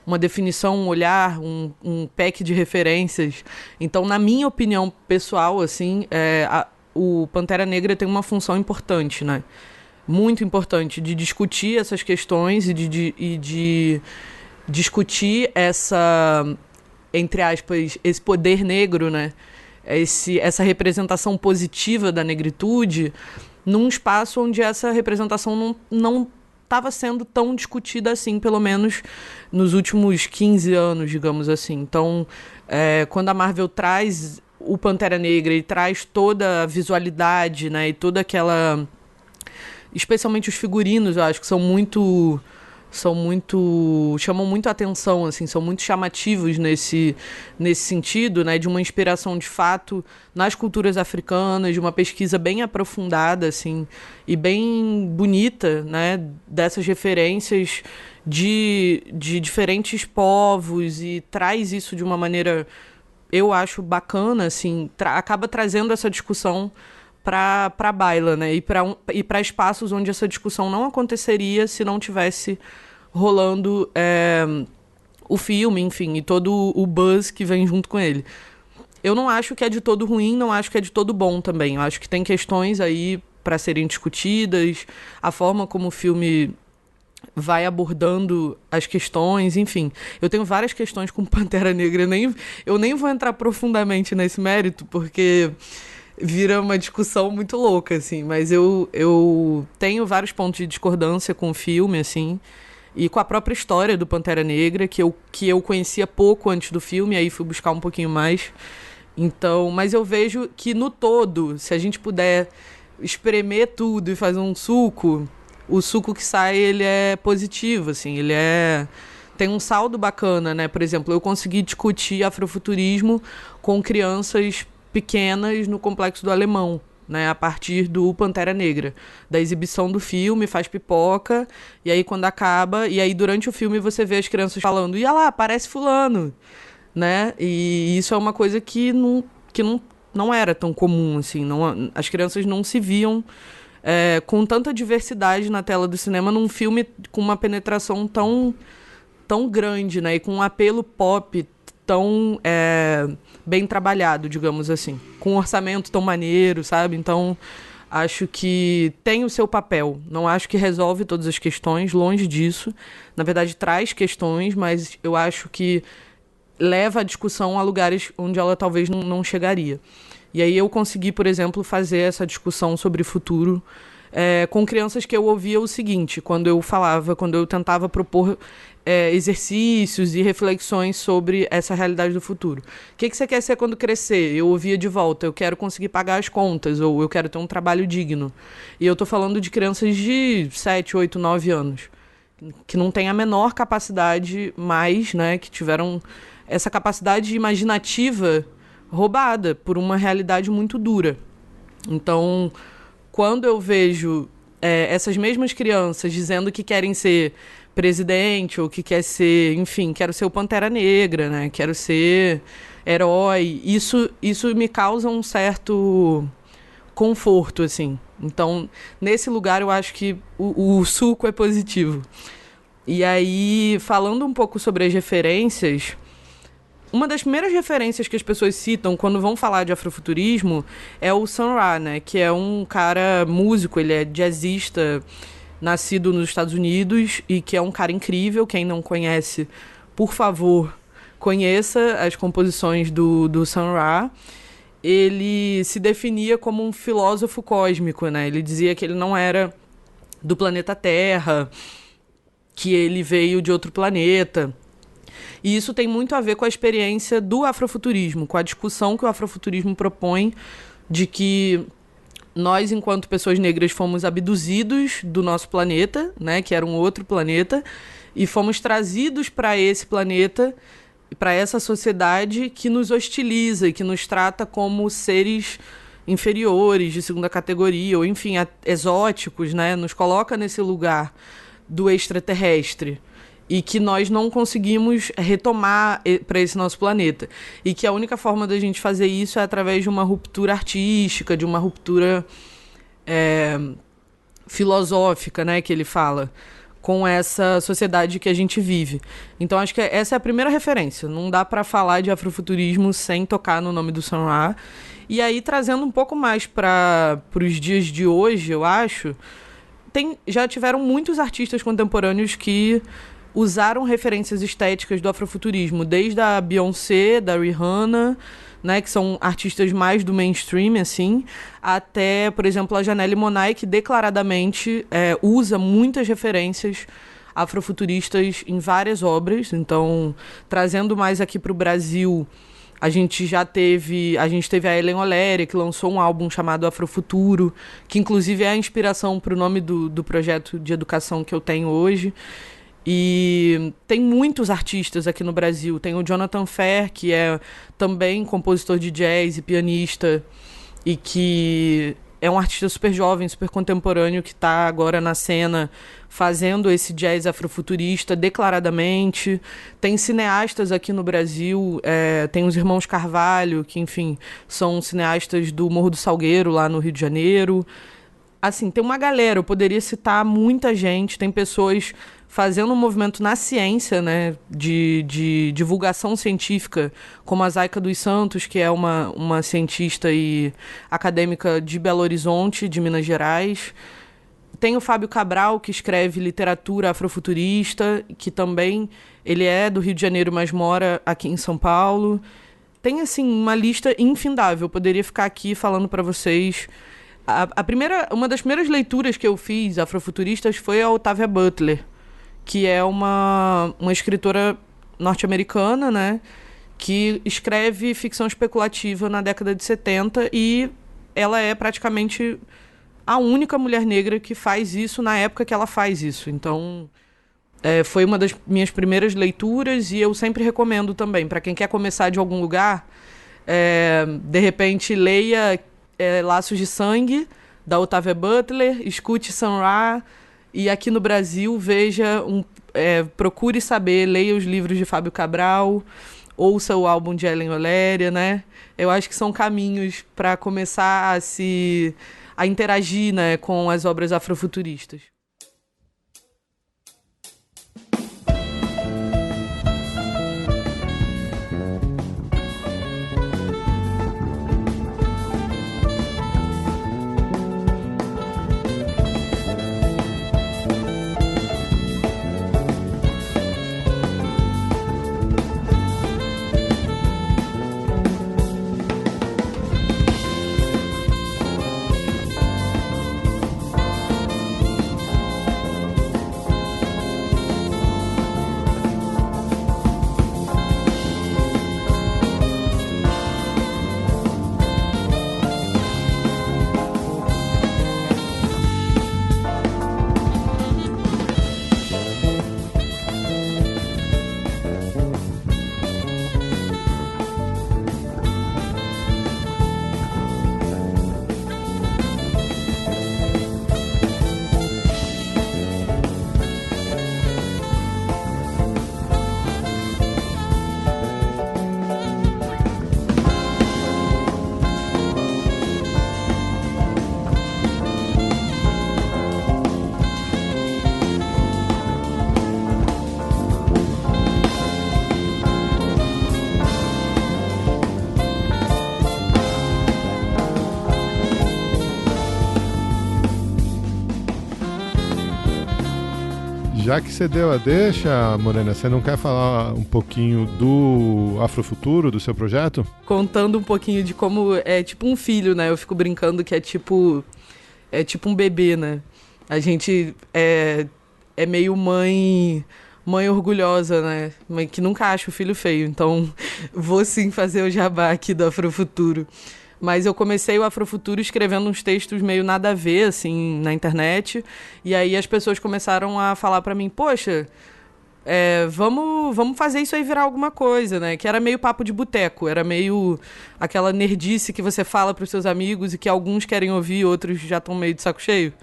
uma definição, um olhar, um pack de referências. Então, na minha opinião pessoal, assim, o Pantera Negra tem uma função importante, né? Muito importante, de discutir essas questões e de discutir essa, entre aspas, esse poder negro, né? Essa representação positiva da negritude num espaço onde essa representação não estava sendo tão discutida assim, pelo menos nos últimos 15 anos, digamos assim. Então, quando a Marvel traz o Pantera Negra e traz toda a visualidade, né, e toda aquela... Especialmente os figurinos, eu acho que chamam muito a atenção, assim, são muito chamativos nesse sentido, né, de uma inspiração de fato nas culturas africanas, de uma pesquisa bem aprofundada, assim, e bem bonita, né, dessas referências de diferentes povos, e traz isso de uma maneira, eu acho, bacana, assim, acaba trazendo essa discussão para a baila, né? E para espaços onde essa discussão não aconteceria se não tivesse rolando o filme, enfim, e todo o buzz que vem junto com ele. Eu não acho que é de todo ruim, não acho que é de todo bom também. Eu acho que tem questões aí para serem discutidas, a forma como o filme vai abordando as questões, enfim. Eu tenho várias questões com Pantera Negra, eu nem vou entrar profundamente nesse mérito, porque vira uma discussão muito louca, assim, mas eu tenho vários pontos de discordância com o filme, assim, e com a própria história do Pantera Negra, que eu conhecia pouco antes do filme, aí fui buscar um pouquinho mais. Então, mas eu vejo que no todo, se a gente puder espremer tudo e fazer um suco, o suco que sai, ele é positivo, assim, tem um saldo bacana, né? Por exemplo, eu consegui discutir afrofuturismo com crianças pequenas no Complexo do Alemão, né, a partir do Pantera Negra, da exibição do filme, faz pipoca, e aí quando acaba, e aí durante o filme você vê as crianças falando, ia lá, parece fulano, né, e isso é uma coisa que não era tão comum, assim, as crianças não se viam com tanta diversidade na tela do cinema num filme com uma penetração tão grande, né, e com um apelo pop tão bem trabalhado, digamos assim, com um orçamento tão maneiro, sabe? Então, acho que tem o seu papel. Não acho que resolve todas as questões, longe disso. Na verdade, traz questões, mas eu acho que leva a discussão a lugares onde ela talvez não chegaria. E aí eu consegui, por exemplo, fazer essa discussão sobre futuro com crianças que eu ouvia o seguinte, quando eu tentava propor exercícios e reflexões sobre essa realidade do futuro. O que você quer ser quando crescer? Eu ouvia de volta, eu quero conseguir pagar as contas, ou eu quero ter um trabalho digno. E eu tô falando de crianças de 7, 8, 9 anos. que não têm a menor capacidade mais, né, que tiveram essa capacidade imaginativa roubada por uma realidade muito dura. Então, quando eu vejo essas mesmas crianças dizendo que querem ser presidente ou que quer ser, enfim, quero ser o Pantera Negra, né, quero ser herói, isso me causa um certo conforto, assim. Então, nesse lugar, eu acho que o suco é positivo. E aí, falando um pouco sobre as referências, uma das primeiras referências que as pessoas citam quando vão falar de afrofuturismo é o Sun Ra, né? Que é um cara músico, ele é jazzista, nascido nos Estados Unidos e que é um cara incrível. Quem não conhece, por favor, conheça as composições do Sun Ra. Ele se definia como um filósofo cósmico, né? Ele dizia que ele não era do planeta Terra, que ele veio de outro planeta. E isso tem muito a ver com a experiência do afrofuturismo, com a discussão que o afrofuturismo propõe de que nós, enquanto pessoas negras, fomos abduzidos do nosso planeta, né? Que era um outro planeta, e fomos trazidos para esse planeta, para essa sociedade que nos hostiliza e que nos trata como seres inferiores, de segunda categoria, ou enfim, exóticos, né? Nos coloca nesse lugar do extraterrestre e que nós não conseguimos retomar para esse nosso planeta. E que a única forma da gente fazer isso é através de uma ruptura artística, de uma ruptura filosófica, né? Que ele fala, com essa sociedade que a gente vive. Então, acho que essa é a primeira referência. Não dá para falar de afrofuturismo sem tocar no nome do Sun Ra. E aí, trazendo um pouco mais para os dias de hoje, eu acho, já tiveram muitos artistas contemporâneos que usaram referências estéticas do afrofuturismo, desde a Beyoncé, da Rihanna, né, que são artistas mais do mainstream, assim, até, por exemplo, a Janelle Monáe, que declaradamente usa muitas referências afrofuturistas em várias obras. Então, trazendo mais aqui para o Brasil, a gente teve a Ellen Oléria, que lançou um álbum chamado Afrofuturo, que inclusive é a inspiração para o nome do projeto de educação que eu tenho hoje. E tem muitos artistas aqui no Brasil. Tem o Jonathan Fer, que é também compositor de jazz e pianista, e que é um artista super jovem, super contemporâneo, que está agora na cena fazendo esse jazz afrofuturista declaradamente. Tem cineastas aqui no Brasil, tem os irmãos Carvalho, que, enfim, são cineastas do Morro do Salgueiro, lá no Rio de Janeiro. Assim, tem uma galera, eu poderia citar muita gente, tem pessoas fazendo um movimento na ciência, né, de divulgação científica, como a Zaica dos Santos, que é uma cientista e acadêmica de Belo Horizonte, de Minas Gerais. Tem o Fábio Cabral, que escreve literatura afrofuturista, que também ele é do Rio de Janeiro, mas mora aqui em São Paulo. Tem, assim, uma lista infindável. Eu poderia ficar aqui falando para vocês. Uma das primeiras leituras que eu fiz afrofuturistas foi a Octavia Butler, que é uma escritora norte-americana, né, que escreve ficção especulativa na década de 70, e ela é praticamente a única mulher negra que faz isso na época que ela faz isso. Então, foi uma das minhas primeiras leituras, e eu sempre recomendo também, para quem quer começar de algum lugar, de repente leia Laços de Sangue, da Octavia Butler, escute Sun Ra, e aqui no Brasil, procure saber, leia os livros de Fábio Cabral, ouça o álbum de Ellen Oléria, né? Eu acho que são caminhos para começar a interagir, né, com as obras afrofuturistas. Já que você deu a deixa, Morena, você não quer falar um pouquinho do Afrofuturo, do seu projeto? Contando um pouquinho de como é tipo um filho, né? Eu fico brincando que é tipo um bebê, né? A gente é meio mãe orgulhosa, né? Mãe que nunca acha o filho feio. Então, vou sim fazer o jabá aqui do Afrofuturo. Mas eu comecei o Afrofuturo escrevendo uns textos meio nada a ver, assim, na internet. E aí as pessoas começaram a falar pra mim, poxa, vamos fazer isso aí virar alguma coisa, né? Que era meio papo de boteco, era meio aquela nerdice que você fala pros seus amigos e que alguns querem ouvir, outros já estão meio de saco cheio.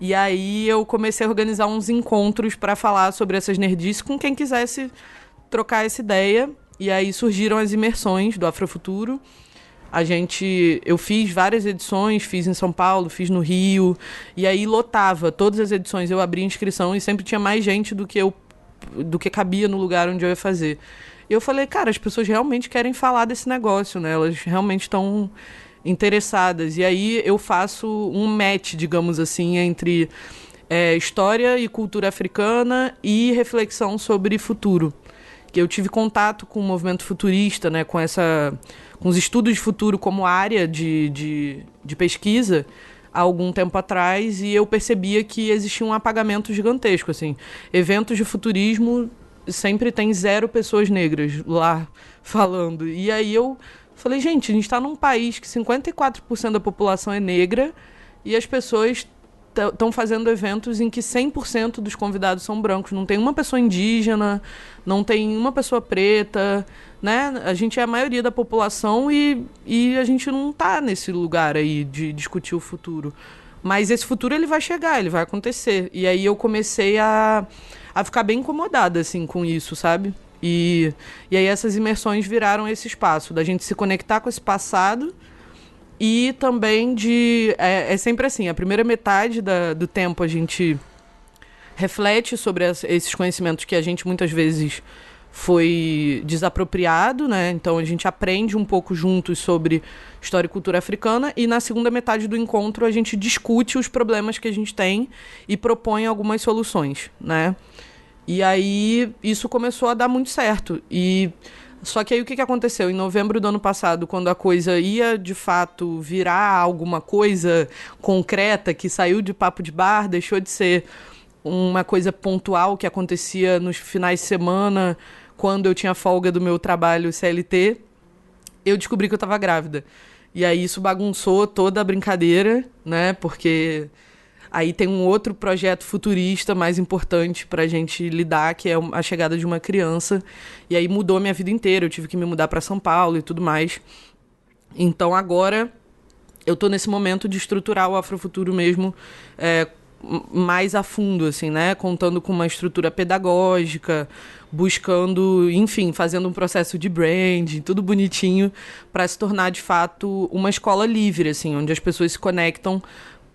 E aí eu comecei a organizar uns encontros para falar sobre essas nerdices com quem quisesse trocar essa ideia. E aí surgiram as imersões do Afrofuturo. Eu fiz várias edições, fiz em São Paulo, fiz no Rio, e aí lotava todas as edições, eu abria inscrição e sempre tinha mais gente do que cabia no lugar onde eu ia fazer. E eu falei, cara, as pessoas realmente querem falar desse negócio, né? Elas realmente estão interessadas. E aí eu faço um match, digamos assim, entre história e cultura africana e reflexão sobre futuro. Que eu tive contato com o movimento futurista, né, com os estudos de futuro como área de pesquisa há algum tempo atrás, e eu percebia que existia um apagamento gigantesco. Assim. Eventos de futurismo sempre tem 0 pessoas negras lá falando. E aí eu falei, gente, a gente está num país que 54% da população é negra e as pessoas estão fazendo eventos em que 100% dos convidados são brancos. Não tem uma pessoa indígena, não tem uma pessoa preta, né? A gente é a maioria da população e a gente não está nesse lugar aí de discutir o futuro. Mas esse futuro ele vai chegar, ele vai acontecer. E aí eu comecei a ficar bem incomodada assim, com isso, sabe? E aí essas imersões viraram esse espaço da gente se conectar com esse passado. E também é sempre assim, a primeira metade do tempo a gente reflete sobre esses conhecimentos que a gente muitas vezes foi desapropriado, né? Então a gente aprende um pouco juntos sobre história e cultura africana, e na segunda metade do encontro a gente discute os problemas que a gente tem e propõe algumas soluções, né? E aí isso começou a dar muito certo. Só que aí o que aconteceu? Em novembro do ano passado, quando a coisa ia, de fato, virar alguma coisa concreta, que saiu de papo de bar, deixou de ser uma coisa pontual que acontecia nos finais de semana, quando eu tinha folga do meu trabalho CLT, eu descobri que eu estava grávida. E aí isso bagunçou toda a brincadeira, né? Porque aí tem um outro projeto futurista mais importante pra gente lidar, que é a chegada de uma criança. E aí mudou a minha vida inteira. Eu tive que me mudar pra São Paulo e tudo mais. Então agora eu tô nesse momento de estruturar o Afrofuturo mesmo mais a fundo, assim, né? Contando com uma estrutura pedagógica, buscando, enfim, fazendo um processo de branding, tudo bonitinho, para se tornar, de fato, uma escola livre, assim, onde as pessoas se conectam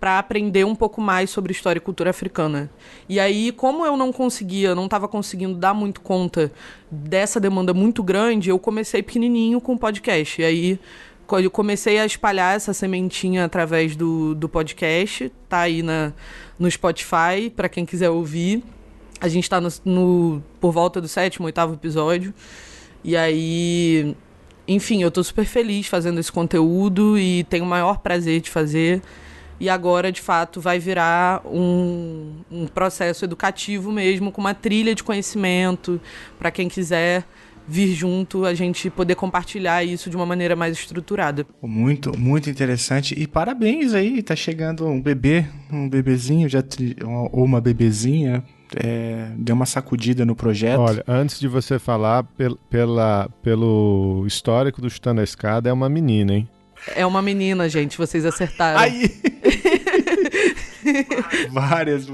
para aprender um pouco mais sobre história e cultura africana. E aí, como eu não estava conseguindo dar muito conta dessa demanda muito grande, eu comecei pequenininho com o podcast. E aí, eu comecei a espalhar essa sementinha através do podcast, tá aí no Spotify, para quem quiser ouvir. A gente está por volta do 7º, 8º episódio. E aí, enfim, eu estou super feliz fazendo esse conteúdo e tenho o maior prazer de fazer. E agora, de fato, vai virar um processo educativo mesmo, com uma trilha de conhecimento, para quem quiser vir junto, a gente poder compartilhar isso de uma maneira mais estruturada. Muito, muito interessante. E parabéns aí, tá chegando um bebezinho, ou uma bebezinha, deu uma sacudida no projeto. Olha, antes de você falar, pelo histórico do Chutando a Escada, é uma menina, hein? É uma menina, gente, vocês acertaram. Aí! várias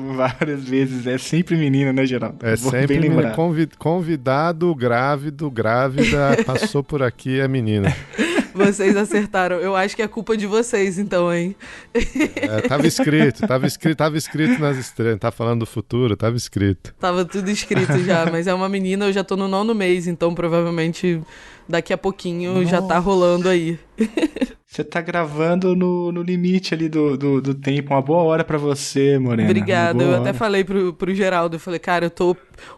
vezes, é sempre menina, né, Geraldo? É sempre menina. Convidado, grávida, passou por aqui, é menina. Vocês acertaram. Eu acho que é culpa de vocês, então, hein? Tava escrito nas estrelas. Tá falando do futuro, tava escrito. Tava tudo escrito já, mas é uma menina, eu já tô no 9º mês, então provavelmente daqui a pouquinho já tá rolando aí. Você tá gravando no limite ali do tempo. Uma boa hora pra você, Morena. Obrigada. Eu até falei pro Geraldo, eu falei, cara,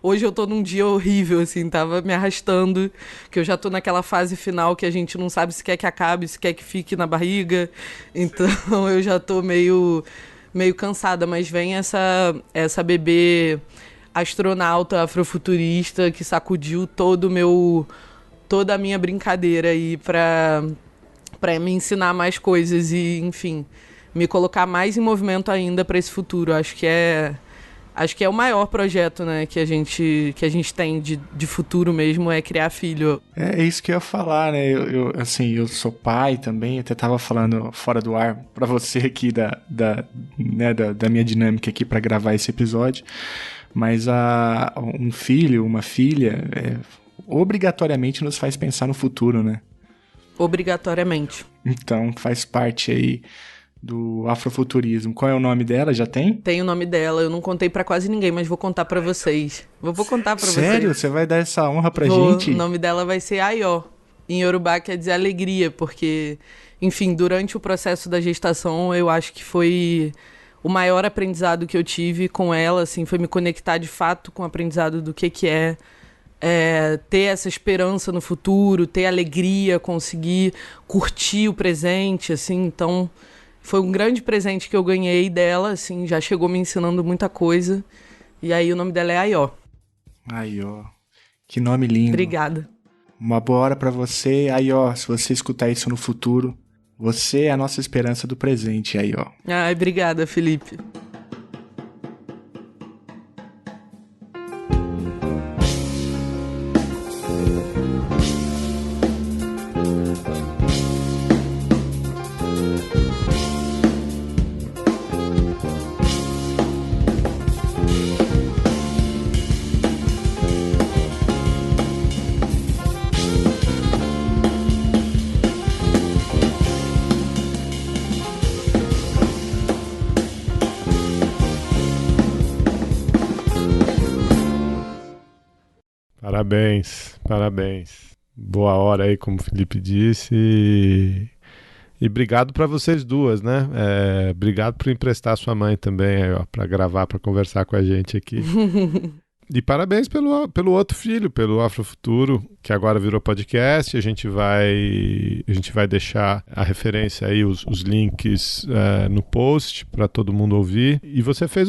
hoje eu tô num dia horrível, assim, tava me arrastando, que eu já tô naquela fase final que a gente não sabe se quer que acabe, se quer que fique na barriga. Então eu já tô meio cansada, mas vem essa bebê astronauta afrofuturista que sacudiu toda a minha brincadeira aí pra me ensinar mais coisas e, enfim, me colocar mais em movimento ainda para esse futuro. Acho que é o maior projeto, né, que a gente tem de futuro mesmo, é criar filho. É isso que eu ia falar, né? Eu sou pai também, até tava falando fora do ar pra você aqui da minha dinâmica aqui pra gravar esse episódio, mas um filho, uma filha, obrigatoriamente nos faz pensar no futuro, né? Obrigatoriamente. Então, faz parte aí do afrofuturismo. Qual é o nome dela? Já tem? Tem o nome dela. Eu não contei pra quase ninguém, mas vou contar pra vocês. Vou contar pra vocês. Sério? Você vai dar essa honra pra gente? O nome dela vai ser Ayó. Em Yorubá quer dizer alegria, porque, enfim, durante o processo da gestação, eu acho que foi o maior aprendizado que eu tive com ela, assim, foi me conectar de fato com o aprendizado do que é ter essa esperança no futuro, ter alegria, conseguir curtir o presente, assim. Então, foi um grande presente que eu ganhei dela, assim, já chegou me ensinando muita coisa. E aí o nome dela é Ayó. Ayó. Que nome lindo. Obrigada. Uma boa hora pra você, Ayó. Se você escutar isso no futuro, você é a nossa esperança do presente, Ayó. Ai, obrigada, Felipe. Parabéns. Boa hora aí, como o Felipe disse. E obrigado para vocês duas, né? Obrigado por emprestar sua mãe também aí, ó, para gravar, para conversar com a gente aqui. E parabéns pelo outro filho, pelo Afrofuturo, que agora virou podcast. A gente vai deixar a referência aí, os links no post para todo mundo ouvir. E você fez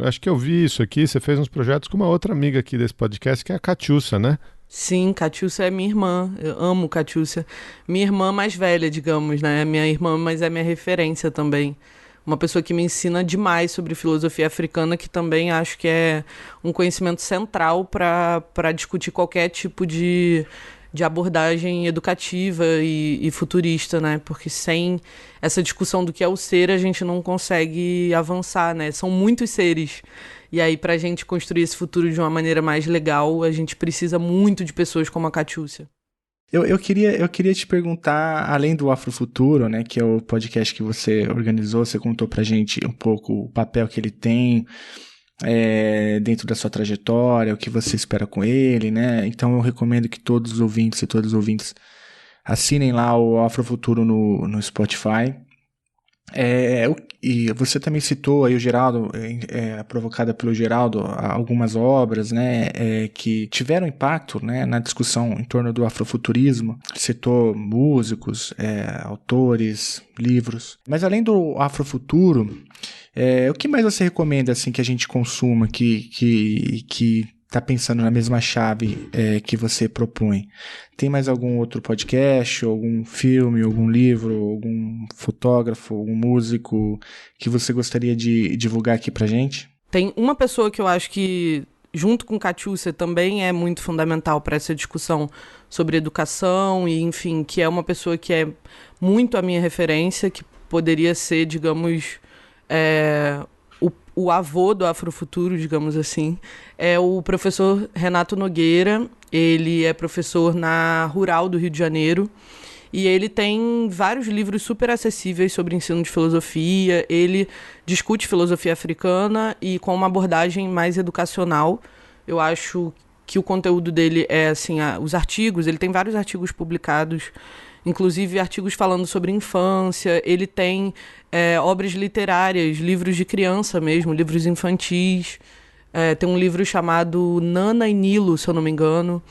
acho que eu vi isso aqui, você fez uns projetos com uma outra amiga aqui desse podcast, que é a Catiúcia, né? Sim, Catiúcia é minha irmã. Eu amo Catiúcia. Minha irmã mais velha, digamos, né? Minha irmã, mas é minha referência também. Uma pessoa que me ensina demais sobre filosofia africana, que também acho que é um conhecimento central para discutir qualquer tipo de abordagem educativa e futurista, né? Porque sem essa discussão do que é o ser, a gente não consegue avançar, né? São muitos seres. E aí, para a gente construir esse futuro de uma maneira mais legal, a gente precisa muito de pessoas como a Catiúcia. Eu queria te perguntar, além do Afrofuturo, né, que é o podcast que você organizou, você contou pra gente um pouco o papel que ele tem dentro da sua trajetória, o que você espera com ele, né? Então eu recomendo que todos os ouvintes e todas as ouvintes assinem lá o Afrofuturo no Spotify. E você também citou aí o Geraldo, provocada pelo Geraldo, algumas obras, né, que tiveram impacto, né, na discussão em torno do afrofuturismo. Citou músicos, autores, livros. Mas além do Afrofuturo, o que mais você recomenda assim, que a gente consuma, que tá pensando na mesma chave que você propõe? Tem mais algum outro podcast, algum filme, algum livro, algum fotógrafo, algum músico que você gostaria de divulgar aqui pra gente? Tem uma pessoa que eu acho que, junto com Catiúcia, também é muito fundamental para essa discussão sobre educação e, enfim, que é uma pessoa que é muito a minha referência, que poderia ser, digamos, o avô do Afrofuturo, digamos assim, é o professor Renato Nogueira. Ele é professor na Rural do Rio de Janeiro e ele tem vários livros super acessíveis sobre ensino de filosofia. Ele discute filosofia africana e com uma abordagem mais educacional. Eu acho que o conteúdo dele é assim, os artigos, ele tem vários artigos publicados, inclusive artigos falando sobre infância, ele tem obras literárias, livros de criança mesmo, livros infantis, tem um livro chamado Nana e Nilo, se eu não me engano,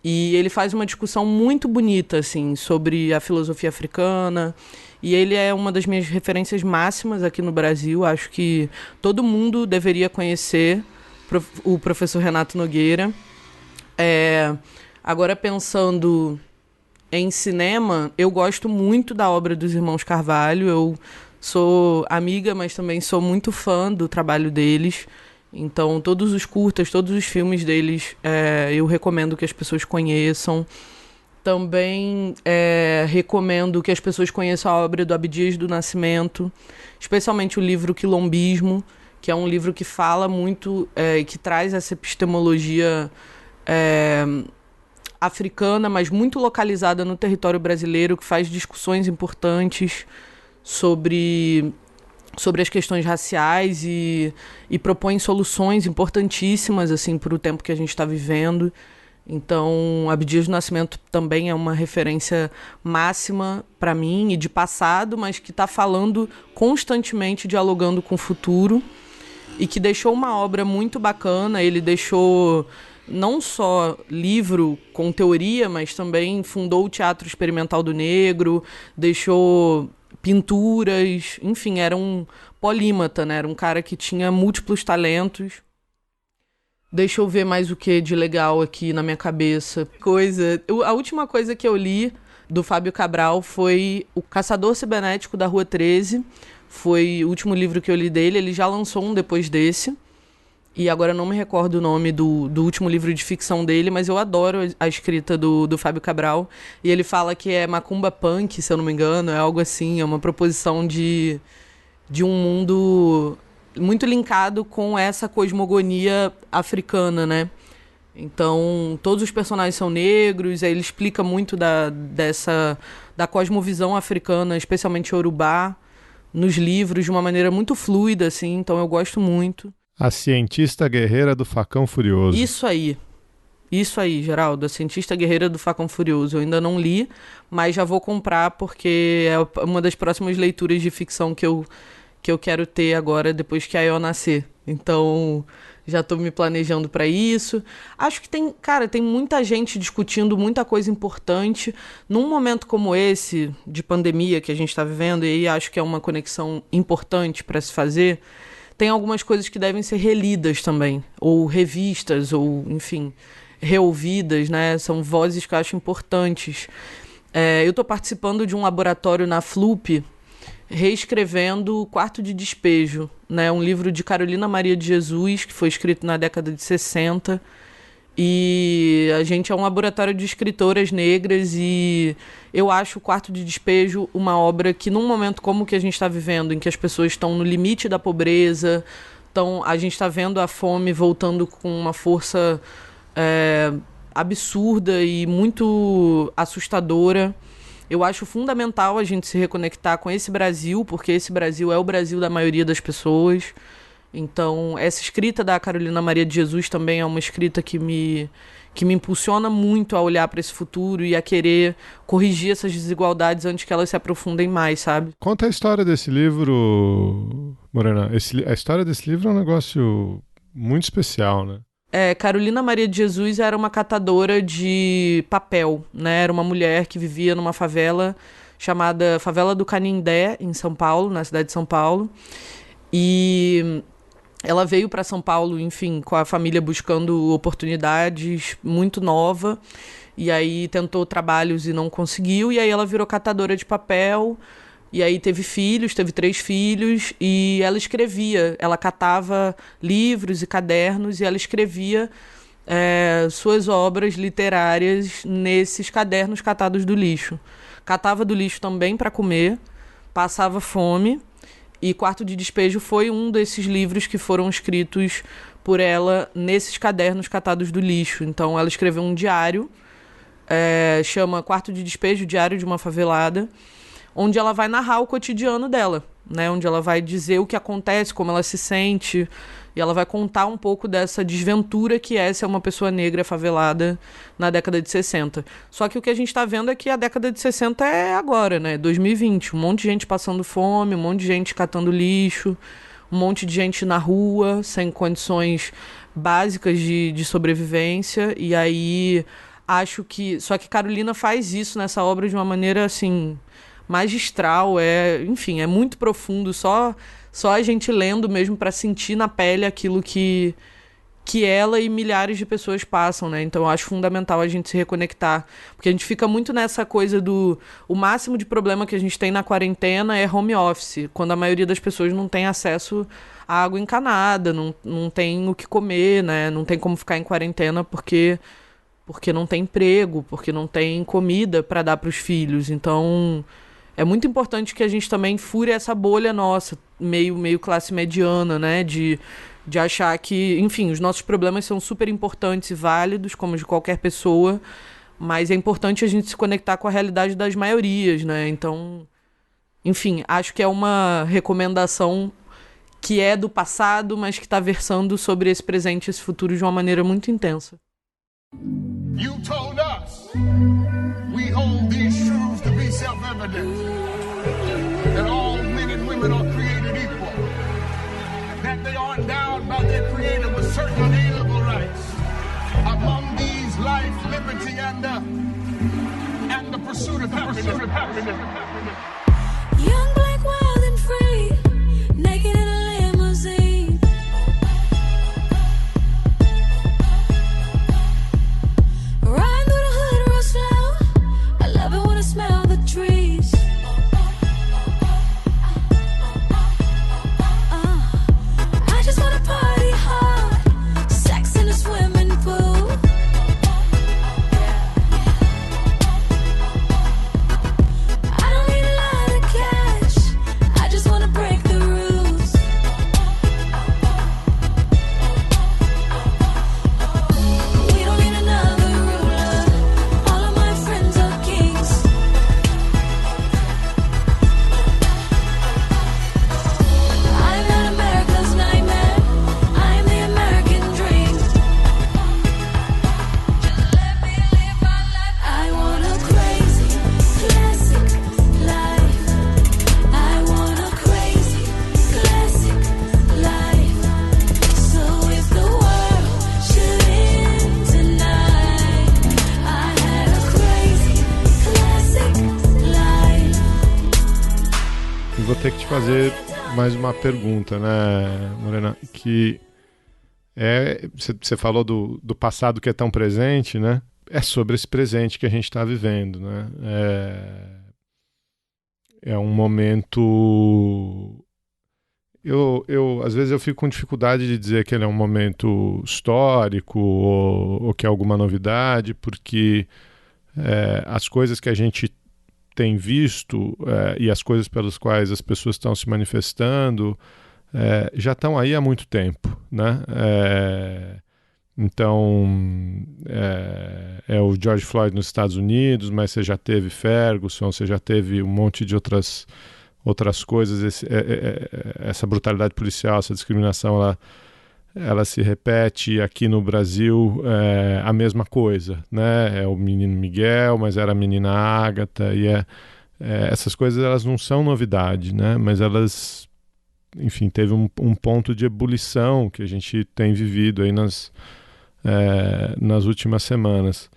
e ele faz uma discussão muito bonita assim, sobre a filosofia africana, e ele é uma das minhas referências máximas aqui no Brasil. Acho que todo mundo deveria conhecer o professor Renato Nogueira. Agora, pensando em cinema, eu gosto muito da obra dos irmãos Carvalho. Eu sou amiga, mas também sou muito fã do trabalho deles. Então, todos os curtas, todos os filmes deles, eu recomendo que as pessoas conheçam. Também recomendo que as pessoas conheçam a obra do Abdias do Nascimento, especialmente o livro Quilombismo, que é um livro que fala muito, que traz essa epistemologia africana, mas muito localizada no território brasileiro, que faz discussões importantes sobre as questões raciais e propõe soluções importantíssimas assim, para o tempo que a gente está vivendo. Então, Abdias do Nascimento também é uma referência máxima para mim e de passado, mas que está falando constantemente, dialogando com o futuro, e que deixou uma obra muito bacana. Ele deixou não só livro com teoria, mas também fundou o Teatro Experimental do Negro, deixou pinturas, enfim, era um polímata, né? Era um cara que tinha múltiplos talentos. Deixa eu ver mais o que de legal aqui na minha cabeça. A última coisa que eu li do Fábio Cabral foi O Caçador Cibernético da Rua 13. Foi o último livro que eu li dele. Ele já lançou um depois desse. E agora eu não me recordo o nome do último livro de ficção dele, mas eu adoro a escrita do Fábio Cabral. E ele fala que é macumba punk, se eu não me engano. É algo assim, é uma proposição de um mundo muito linkado com essa cosmogonia africana, né? Então, todos os personagens são negros, aí ele explica muito da cosmovisão africana, especialmente Yorubá, nos livros, de uma maneira muito fluida, assim, então eu gosto muito. A Cientista Guerreira do Facão Furioso. Isso aí, Geraldo, A Cientista Guerreira do Facão Furioso. Eu ainda não li, mas já vou comprar, porque é uma das próximas leituras de ficção que eu quero ter agora, depois que a Io nascer. Então, já estou me planejando para isso. Acho que tem muita gente discutindo muita coisa importante. Num momento como esse, de pandemia que a gente está vivendo, e aí acho que é uma conexão importante para se fazer, tem algumas coisas que devem ser relidas também, ou revistas, ou, enfim, reouvidas, né? São vozes que eu acho importantes. Eu estou participando de um laboratório na FLUP, reescrevendo O Quarto de Despejo, né? Um livro de Carolina Maria de Jesus, que foi escrito na década de 60. E a gente é um laboratório de escritoras negras e eu acho O Quarto de Despejo uma obra que, num momento como o que a gente está vivendo, em que as pessoas estão no limite da pobreza, a gente está vendo a fome voltando com uma força absurda e muito assustadora. Eu acho fundamental a gente se reconectar com esse Brasil, porque esse Brasil é o Brasil da maioria das pessoas. Então, essa escrita da Carolina Maria de Jesus também é uma escrita que me impulsiona muito a olhar para esse futuro e a querer corrigir essas desigualdades antes que elas se aprofundem mais, sabe? Conta a história desse livro, Morena. A história desse livro é um negócio muito especial, né? Carolina Maria de Jesus era uma catadora de papel, né? Era uma mulher que vivia numa favela chamada Favela do Canindé, em São Paulo, na cidade de São Paulo. E ela veio para São Paulo, enfim, com a família buscando oportunidades, muito nova. E aí tentou trabalhos e não conseguiu. E aí ela virou catadora de papel. E aí teve 3 filhos, e ela escrevia, ela catava livros e cadernos, e ela escrevia suas obras literárias nesses cadernos catados do lixo. Catava do lixo também para comer, passava fome, e Quarto de Despejo foi um desses livros que foram escritos por ela nesses cadernos catados do lixo. Então ela escreveu um diário, chama Quarto de Despejo, Diário de uma Favelada, onde ela vai narrar o cotidiano dela, né? Onde ela vai dizer o que acontece, como ela se sente, e ela vai contar um pouco dessa desventura que é ser uma pessoa negra favelada na década de 60. Só que o que a gente está vendo é que a década de 60 é agora, né? 2020. Um monte de gente passando fome, um monte de gente catando lixo, um monte de gente na rua, sem condições básicas de sobrevivência. E aí, acho que... Só que Carolina faz isso nessa obra de uma maneira, assim, magistral. Enfim, é muito profundo. Só a gente lendo mesmo para sentir na pele aquilo que ela e milhares de pessoas passam, né? Então eu acho fundamental a gente se reconectar, porque a gente fica muito nessa coisa o máximo de problema que a gente tem na quarentena é home office, quando a maioria das pessoas não tem acesso à água encanada, não tem o que comer, né? Não tem como ficar em quarentena porque não tem emprego, porque não tem comida para dar para os filhos. Então é muito importante que a gente também fure essa bolha nossa, meio classe mediana, né? De achar que, enfim, os nossos problemas são super importantes e válidos, como os de qualquer pessoa, mas é importante a gente se conectar com a realidade das maiorias, né? Então, enfim, acho que é uma recomendação que é do passado, mas que está versando sobre esse presente e esse futuro de uma maneira muito intensa. You told us we hold these truths to be self-evident, that all men and women are created equal, that they are endowed by their Creator with certain unalienable rights. Among these, life, liberty, and the pursuit of happiness. Young, black, wild, and free, naked in a limousine. Riding through the hood real slow. I love it when I smell the trees. I just wanna party hard, sex in a swimming pool. I don't need a lot of cash, I just wanna break the rules. We don't need another ruler, all of my friends are kings. I'm not America's nightmare, I'm the American dream. Just let me live my life. I want a crazy, classic life. I want a crazy, classic life. So if the world should end tonight, I had a crazy, classic life. E vou ter que te fazer mais uma pergunta, né, Morena? Que você falou do passado que é tão presente, né? É sobre esse presente que a gente está vivendo, né? É um momento... às vezes eu fico com dificuldade de dizer que ele é um momento histórico ou que é alguma novidade, porque as coisas que a gente tem visto e as coisas pelas quais as pessoas estão se manifestando já estão aí há muito tempo, né? Então, é o George Floyd nos Estados Unidos, mas você já teve Ferguson, você já teve um monte de outras coisas. Essa brutalidade policial, essa discriminação, ela se repete aqui no Brasil, a mesma coisa, né? É o menino Miguel, mas era a menina Ágata, e essas coisas elas não são novidade, né? Mas elas, enfim, teve um ponto de ebulição que a gente tem vivido aí nas últimas semanas.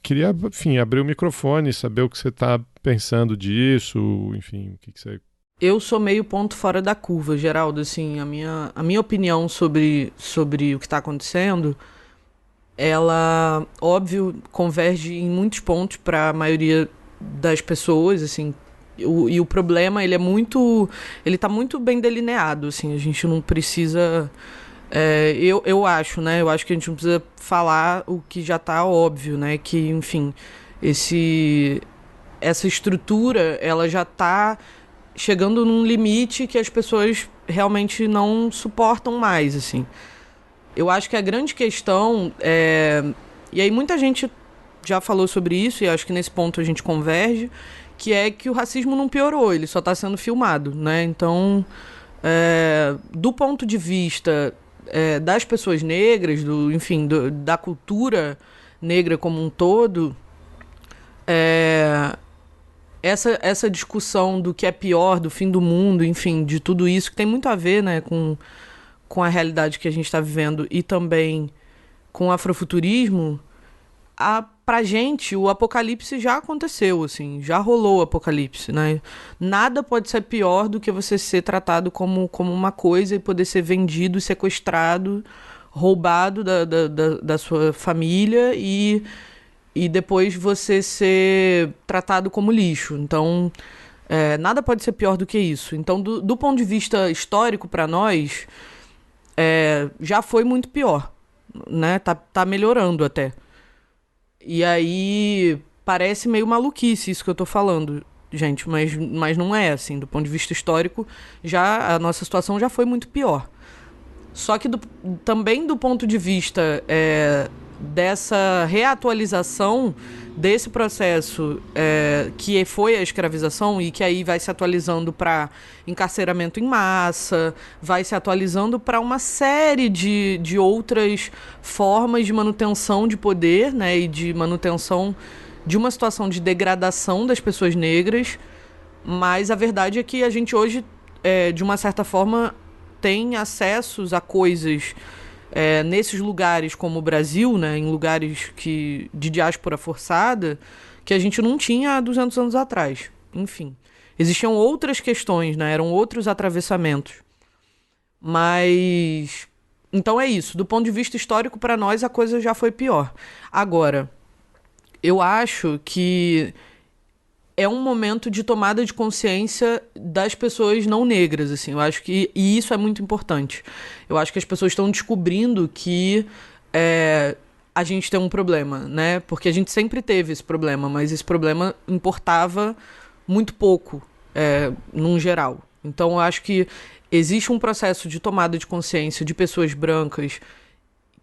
Queria, enfim, abrir o microfone, saber o que você está pensando disso, enfim, o que você... Eu sou meio ponto fora da curva, Geraldo, assim, a minha opinião sobre o que está acontecendo, ela, óbvio, converge em muitos pontos para a maioria das pessoas, assim, e o problema, ele está muito bem delineado, assim, a gente não precisa, eu acho, né, eu acho que a gente não precisa falar o que já está óbvio, né, que, enfim, essa estrutura, ela já está chegando num limite que as pessoas realmente não suportam mais, assim. Eu acho que a grande questão e aí muita gente já falou sobre isso, e acho que nesse ponto a gente converge, que é que o racismo não piorou, ele só está sendo filmado, né? Então, do ponto de vista das pessoas negras, enfim, da cultura negra como um todo, essa discussão do que é pior, do fim do mundo, enfim, de tudo isso, que tem muito a ver, né, com a realidade que a gente está vivendo e também com o afrofuturismo, pra gente o apocalipse já aconteceu, assim, já rolou o apocalipse, né? Nada pode ser pior do que você ser tratado como uma coisa e poder ser vendido, sequestrado, roubado da sua família e depois você ser tratado como lixo. Então, nada pode ser pior do que isso. Então, do ponto de vista histórico, para nós, já foi muito pior, né? Tá melhorando até. E aí, parece meio maluquice isso que eu tô falando, gente, mas não é assim. Do ponto de vista histórico, a nossa situação já foi muito pior. Só que também do ponto de vista dessa reatualização desse processo que foi a escravização e que aí vai se atualizando para encarceramento em massa, vai se atualizando para uma série de outras formas de manutenção de poder, né, e de manutenção de uma situação de degradação das pessoas negras. Mas a verdade é que a gente hoje, de uma certa forma, tem acessos a coisas nesses lugares como o Brasil, né, em lugares de diáspora forçada, que a gente não tinha há 200 anos atrás. Enfim, existiam outras questões, né, eram outros atravessamentos. Mas, então é isso. Do ponto de vista histórico, para nós, a coisa já foi pior. Agora, eu acho que é um momento de tomada de consciência das pessoas não negras, assim. Eu acho que e isso é muito importante. Eu acho que as pessoas estão descobrindo que a gente tem um problema, né? Porque a gente sempre teve esse problema, mas esse problema importava muito pouco, num geral. Então, eu acho que existe um processo de tomada de consciência de pessoas brancas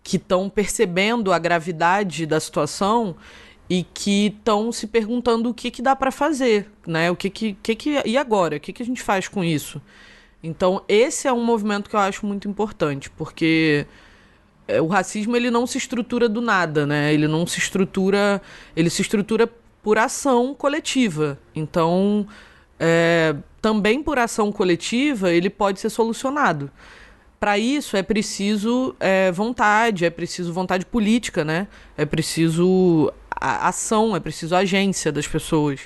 que estão percebendo a gravidade da situação e que estão se perguntando o que dá para fazer, né? E agora? O que a gente faz com isso? Então, esse é um movimento que eu acho muito importante, porque o racismo ele não se estrutura do nada, né? Ele se estrutura por ação coletiva. Então, também por ação coletiva, ele pode ser solucionado. Para isso é preciso vontade, é preciso vontade política, né? É preciso ação, é preciso agência das pessoas.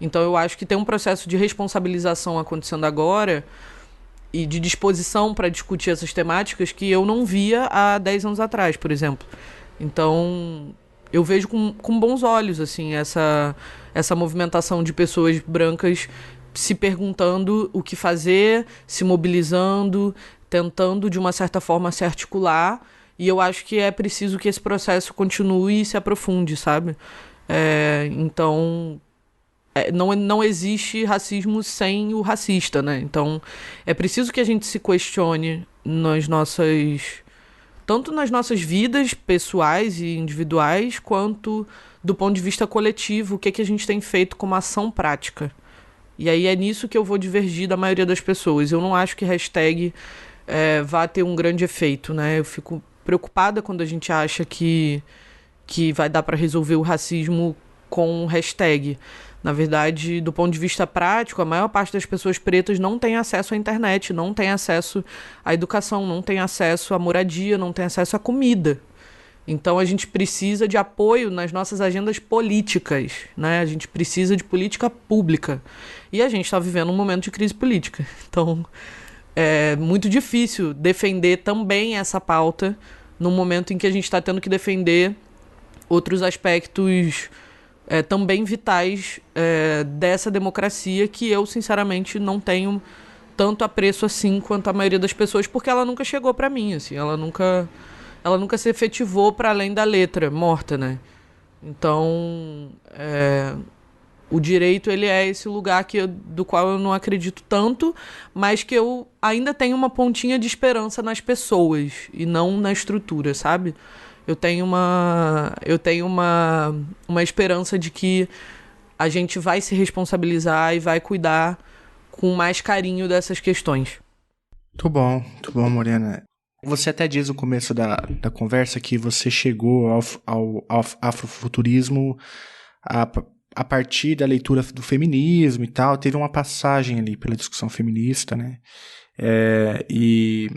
Então eu acho que tem um processo de responsabilização acontecendo agora e de disposição para discutir essas temáticas que eu não via há 10 anos atrás, por exemplo. Então eu vejo com bons olhos assim, essa movimentação de pessoas brancas se perguntando o que fazer, se mobilizando, tentando de uma certa forma se articular. E eu acho que é preciso que esse processo continue e se aprofunde, sabe? Então, não existe racismo sem o racista, né? Então, é preciso que a gente se questione tanto nas nossas vidas pessoais e individuais, quanto do ponto de vista coletivo, o que a gente tem feito como ação prática. E aí é nisso que eu vou divergir da maioria das pessoas. Eu não acho que hashtag vá ter um grande efeito, né? Eu fico preocupada quando a gente acha que vai dar para resolver o racismo com hashtag. Na verdade, do ponto de vista prático, a maior parte das pessoas pretas não tem acesso à internet, não tem acesso à educação, não tem acesso à moradia, não tem acesso à comida. Então a gente precisa de apoio nas nossas agendas políticas, né? A gente precisa de política pública. E a gente está vivendo um momento de crise política. Então é muito difícil defender também essa pauta num momento em que a gente está tendo que defender outros aspectos também vitais dessa democracia que eu, sinceramente, não tenho tanto apreço assim quanto a maioria das pessoas, porque ela nunca chegou para mim, assim, ela nunca se efetivou para além da letra morta, né? Então, o direito, ele é esse lugar do qual eu não acredito tanto, mas que eu ainda tenho uma pontinha de esperança nas pessoas e não na estrutura, sabe? Eu tenho uma esperança de que a gente vai se responsabilizar e vai cuidar com mais carinho dessas questões. Muito bom, Morena. Você até diz no começo da conversa que você chegou ao afrofuturismo a partir da leitura do feminismo e tal. Teve uma passagem ali pela discussão feminista, né? E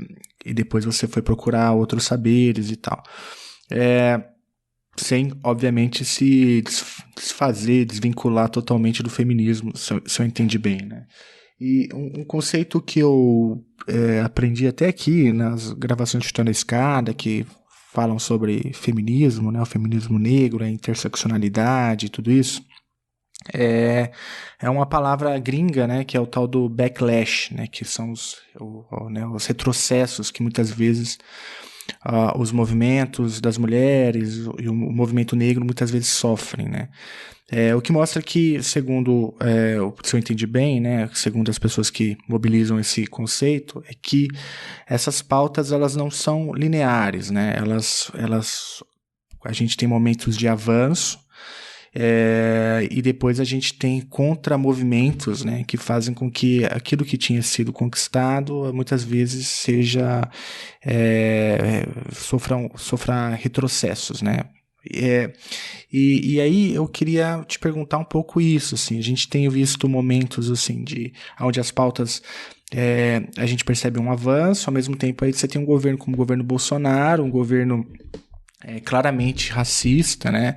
depois você foi procurar outros saberes e tal. Sem, obviamente, se desfazer, desvincular totalmente do feminismo, se eu entendi bem, né? E um conceito que eu aprendi até aqui nas gravações de Chutando a Escada, que falam sobre feminismo, né? O feminismo negro, a interseccionalidade e tudo isso, é uma palavra gringa, né? Que é o tal do backlash, né? Que são os retrocessos que muitas vezes os movimentos das mulheres e o movimento negro muitas vezes sofrem, né? O que mostra que, segundo, se eu entendi bem, né, segundo as pessoas que mobilizam esse conceito, é que essas pautas elas não são lineares, né? A gente tem momentos de avanço, e depois a gente tem contramovimentos, né, que fazem com que aquilo que tinha sido conquistado muitas vezes sofra retrocessos, né? E aí eu queria te perguntar um pouco isso, assim, a gente tem visto momentos assim onde as pautas a gente percebe um avanço, ao mesmo tempo aí você tem um governo como o governo Bolsonaro, um governo claramente racista, né?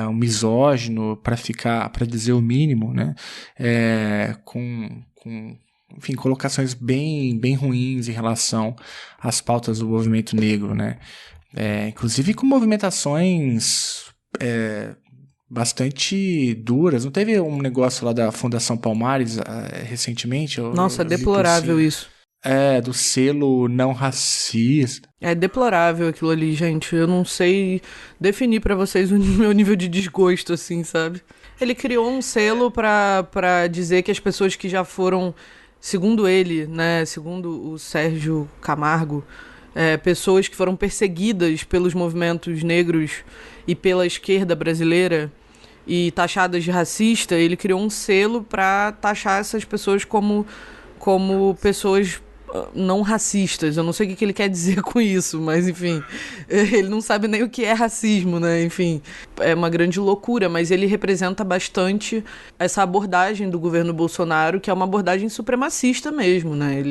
Um misógino, para dizer o mínimo, né? Com enfim, colocações bem ruins em relação às pautas do movimento negro, né? Inclusive com movimentações bastante duras. Não teve um negócio lá da Fundação Palmares recentemente? Nossa, é deplorável isso. Do selo não racista. É deplorável aquilo ali, gente. Eu não sei definir pra vocês o meu nível de desgosto, assim, sabe? Ele criou um selo pra dizer que as pessoas que já foram, segundo ele, né, segundo o Sérgio Camargo, pessoas que foram perseguidas pelos movimentos negros e pela esquerda brasileira e taxadas de racista, ele criou um selo pra taxar essas pessoas como pessoas não racistas. Eu não sei o que ele quer dizer com isso, mas enfim, ele não sabe nem o que é racismo, né? Enfim, é uma grande loucura, mas ele representa bastante essa abordagem do governo Bolsonaro, que é uma abordagem supremacista mesmo, né?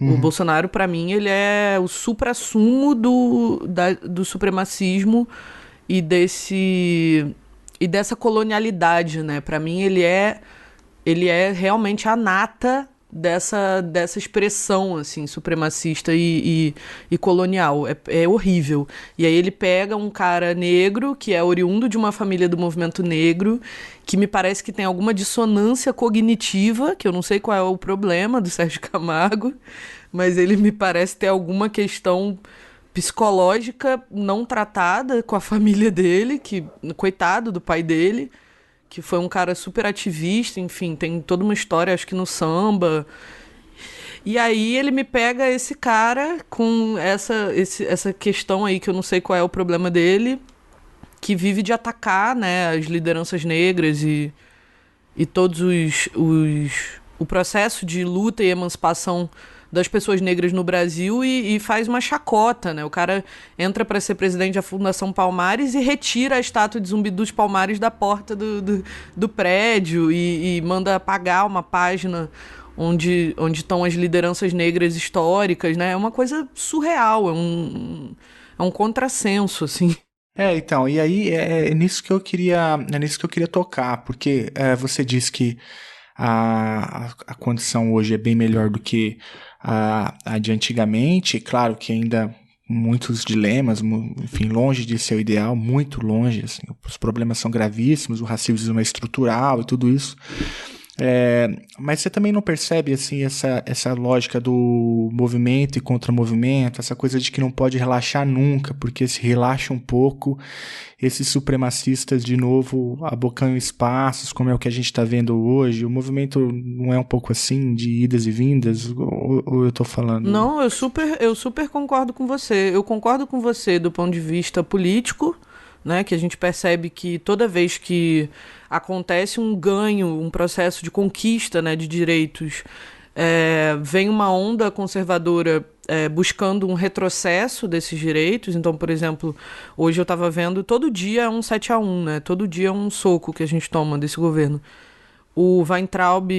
O Bolsonaro, pra mim, ele é o suprassumo do supremacismo e dessa colonialidade, né? Pra mim, ele é realmente a nata dessa expressão, assim, supremacista e colonial. É horrível. E aí ele pega um cara negro, que é oriundo de uma família do movimento negro, que me parece que tem alguma dissonância cognitiva, que eu não sei qual é o problema do Sérgio Camargo, mas ele me parece ter alguma questão psicológica não tratada com a família dele, que, coitado do pai dele, que foi um cara super ativista, enfim, tem toda uma história, acho que no samba. E aí ele me pega esse cara com essa questão aí, que eu não sei qual é o problema dele, que vive de atacar, né, as lideranças negras e todos o processo de luta e emancipação das pessoas negras no Brasil e faz uma chacota, né? O cara entra para ser presidente da Fundação Palmares e retira a estátua de Zumbi dos Palmares da porta do prédio e manda apagar uma página onde estão as lideranças negras históricas, né? É uma coisa surreal, é um contrassenso, assim. Então, e aí é nisso que eu queria tocar, porque você disse que a condição hoje é bem melhor do que a de antigamente. Claro que ainda muitos dilemas, enfim, longe de ser o ideal, muito longe, assim, os problemas são gravíssimos, o racismo é estrutural e tudo isso. Mas você também não percebe assim, essa lógica do movimento e contra-movimento, essa coisa de que não pode relaxar nunca, porque se relaxa um pouco, esses supremacistas de novo abocam espaços, como é o que a gente está vendo hoje. O movimento não é um pouco assim, de idas e vindas, ou eu estou falando? Não, eu super concordo com você. Eu concordo com você do ponto de vista político, né? Que a gente percebe que toda vez que acontece um ganho, um processo de conquista, né, de direitos, vem uma onda conservadora buscando um retrocesso desses direitos. Então, por exemplo, hoje eu estava vendo, todo dia é um 7-1, né? Todo dia é um soco que a gente toma desse governo. O Weintraub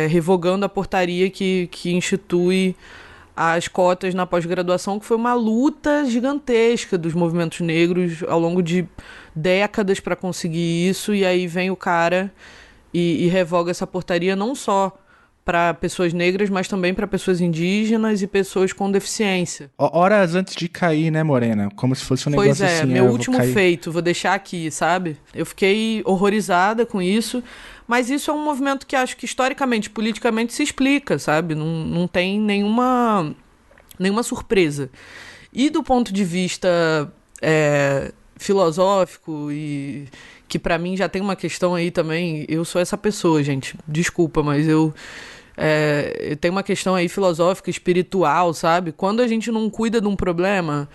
revogando a portaria que institui as cotas na pós-graduação, que foi uma luta gigantesca dos movimentos negros ao longo de décadas para conseguir isso, e aí vem o cara e revoga essa portaria não só para pessoas negras, mas também para pessoas indígenas e pessoas com deficiência. Horas antes de cair, né, Morena? Como se fosse um negócio assim. Pois é, meu último feito, vou deixar aqui, sabe? Eu fiquei horrorizada com isso, mas isso é um movimento que acho que historicamente, politicamente se explica, sabe? Não tem nenhuma surpresa. E do ponto de vista filosófico, e que pra mim já tem uma questão aí também, eu sou essa pessoa, gente, desculpa, mas eu tenho uma questão aí filosófica, espiritual, sabe? Quando a gente não cuida de um problema,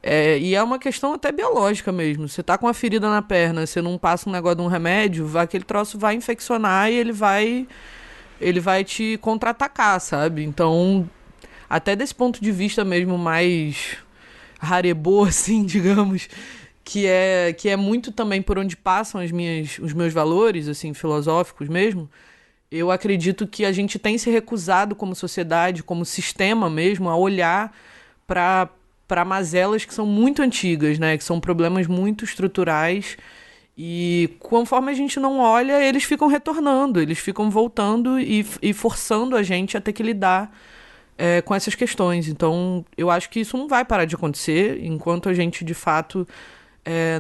e é uma questão até biológica mesmo, você tá com uma ferida na perna, você não passa um negócio de um remédio, aquele troço vai infeccionar e ele vai te contra-atacar, sabe? Então, até desse ponto de vista mesmo mais rarebô, assim, digamos, que é muito também por onde passam os meus valores, assim, filosóficos mesmo, eu acredito que a gente tem se recusado como sociedade, como sistema mesmo, a olhar para mazelas que são muito antigas, né? Que são problemas muito estruturais, e conforme a gente não olha, eles ficam retornando, eles ficam voltando e forçando a gente a ter que lidar com essas questões. Então, eu acho que isso não vai parar de acontecer enquanto a gente, de fato,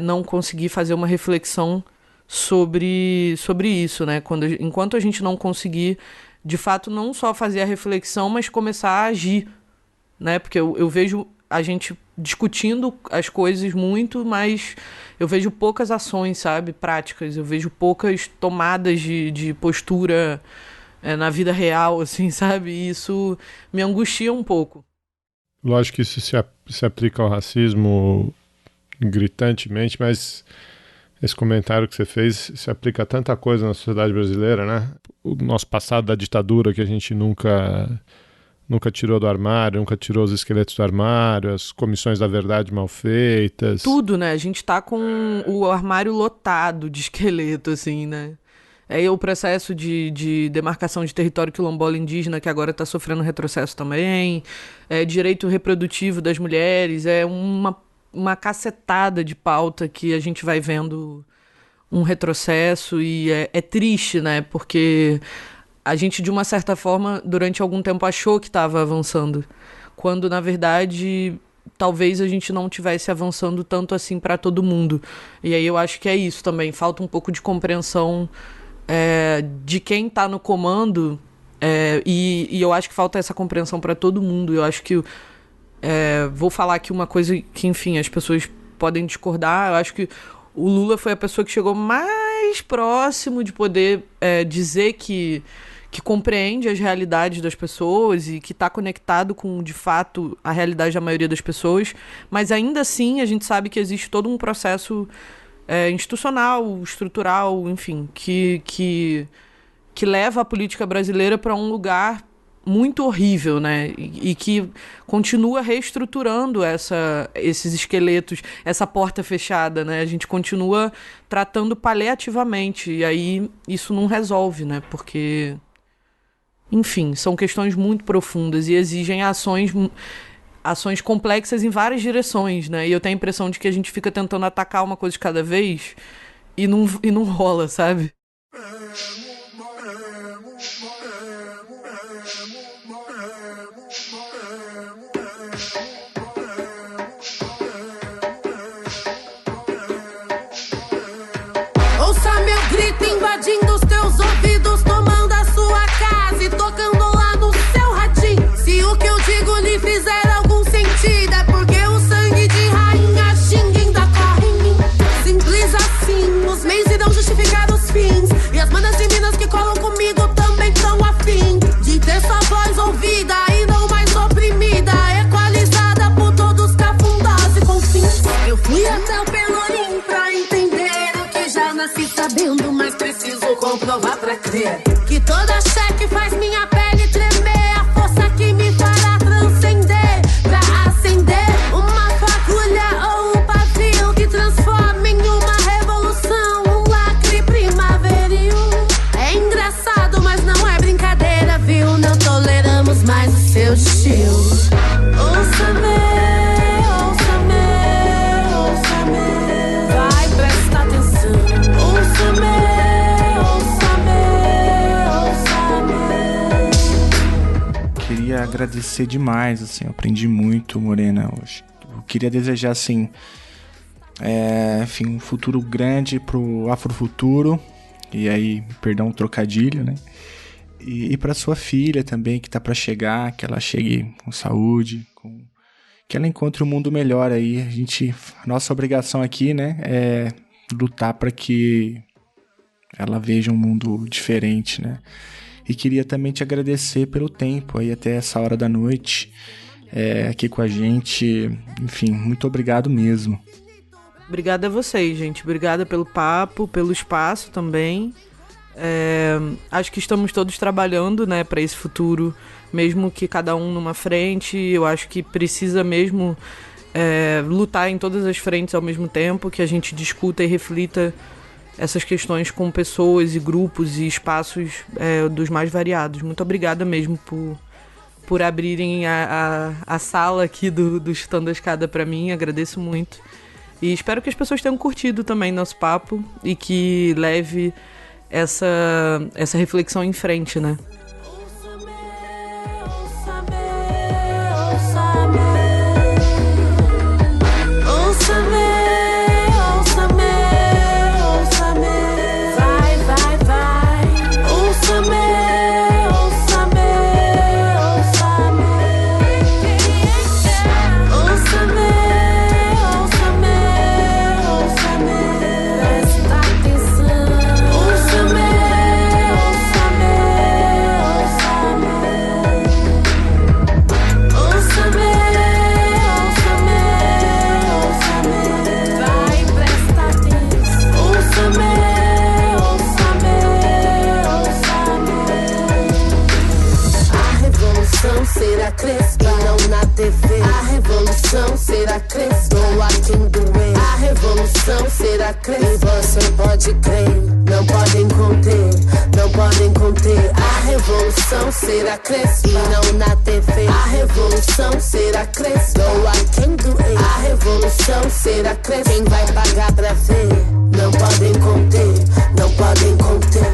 não conseguir fazer uma reflexão sobre isso, né? Enquanto a gente não conseguir, de fato, não só fazer a reflexão, mas começar a agir, né? Porque eu vejo a gente discutindo as coisas muito, mas eu vejo poucas ações, sabe? Práticas. Eu vejo poucas tomadas de postura na vida real, assim, sabe? E isso me angustia um pouco. Lógico que isso se aplica ao racismo gritantemente, mas esse comentário que você fez se aplica a tanta coisa na sociedade brasileira, né? O nosso passado da ditadura, que a gente nunca tirou do armário, nunca tirou os esqueletos do armário, as comissões da verdade mal feitas. Tudo, né? A gente tá com o armário lotado de esqueleto, assim, né? O processo de demarcação de território quilombola indígena, que agora está sofrendo retrocesso também, direito reprodutivo das mulheres, uma cacetada de pauta que a gente vai vendo um retrocesso, e é triste, né? Porque a gente, de uma certa forma, durante algum tempo achou que estava avançando, quando, na verdade, talvez a gente não estivesse avançando tanto assim para todo mundo. E aí eu acho que é isso também, falta um pouco de compreensão de quem está no comando, e eu acho que falta essa compreensão para todo mundo. Eu acho que vou falar aqui uma coisa que, enfim, as pessoas podem discordar. Eu acho que o Lula foi a pessoa que chegou mais próximo de poder dizer que compreende as realidades das pessoas e que está conectado com, de fato, a realidade da maioria das pessoas, mas ainda assim a gente sabe que existe todo um processo institucional, estrutural, enfim, que leva a política brasileira para um lugar muito horrível, né? E que continua reestruturando esses esqueletos, essa porta fechada, né? A gente continua tratando paliativamente, e aí isso não resolve, né? Porque, enfim, são questões muito profundas e exigem ações complexas em várias direções, né? E eu tenho a impressão de que a gente fica tentando atacar uma coisa de cada vez e não rola, sabe? Ouça meu grito invadindo os teus ouvidos, tomando a sua casa e tocando lá no seu radinho. Se o que eu digo lhe fizer algum sentido, é porque o sangue de rainha Xing ainda corre em mim. Simples assim, os meios irão justificar os fins, e as manas de Minas Toda cheque faz minha pele tremer. A força que me fará transcender. Pra acender uma fagulha ou um pavio que transforma em uma revolução. Um lacre primaveril. É engraçado, mas não é brincadeira, viu? Não toleramos mais o seu estilo. Ouça-me, ouça-me, ouça-me. Vai, presta atenção. Ouça-me, ouça-me, ouça-me. Queria agradecer demais, assim, eu aprendi muito, Morena, hoje. Eu queria desejar, assim, enfim, um futuro grande pro Afrofuturo, e aí, perdão o trocadilho, né? E para sua filha também, que tá para chegar, que ela chegue com saúde, que ela encontre um mundo melhor aí. A nossa obrigação aqui, né, é lutar para que ela veja um mundo diferente, né? E queria também te agradecer pelo tempo aí até essa hora da noite, aqui com a gente. Enfim, muito obrigado mesmo. Obrigada a vocês, gente. Obrigada pelo papo, pelo espaço também. Acho que estamos todos trabalhando, né, para esse futuro, mesmo que cada um numa frente. Eu acho que precisa mesmo lutar em todas as frentes ao mesmo tempo, que a gente discuta e reflita essas questões com pessoas e grupos e espaços dos mais variados. Muito obrigada mesmo por abrirem a sala aqui do Chutando a Escada para mim. Agradeço muito e espero que as pessoas tenham curtido também nosso papo e que leve essa reflexão em frente, né? Será crespo, não na TV. A revolução será crespo, há quem doer. A revolução será crespo, e você pode crer. Não podem conter, não podem conter. A revolução será crespo, não na TV. A revolução será crespo, há quem doer. A revolução será crespo, quem vai pagar pra ver? Não podem conter, não podem conter.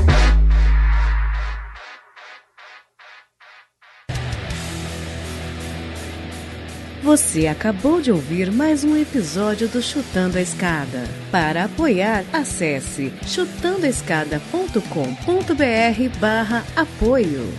Você acabou de ouvir mais um episódio do Chutando a Escada. Para apoiar, acesse chutandoaescada.com.br/apoio.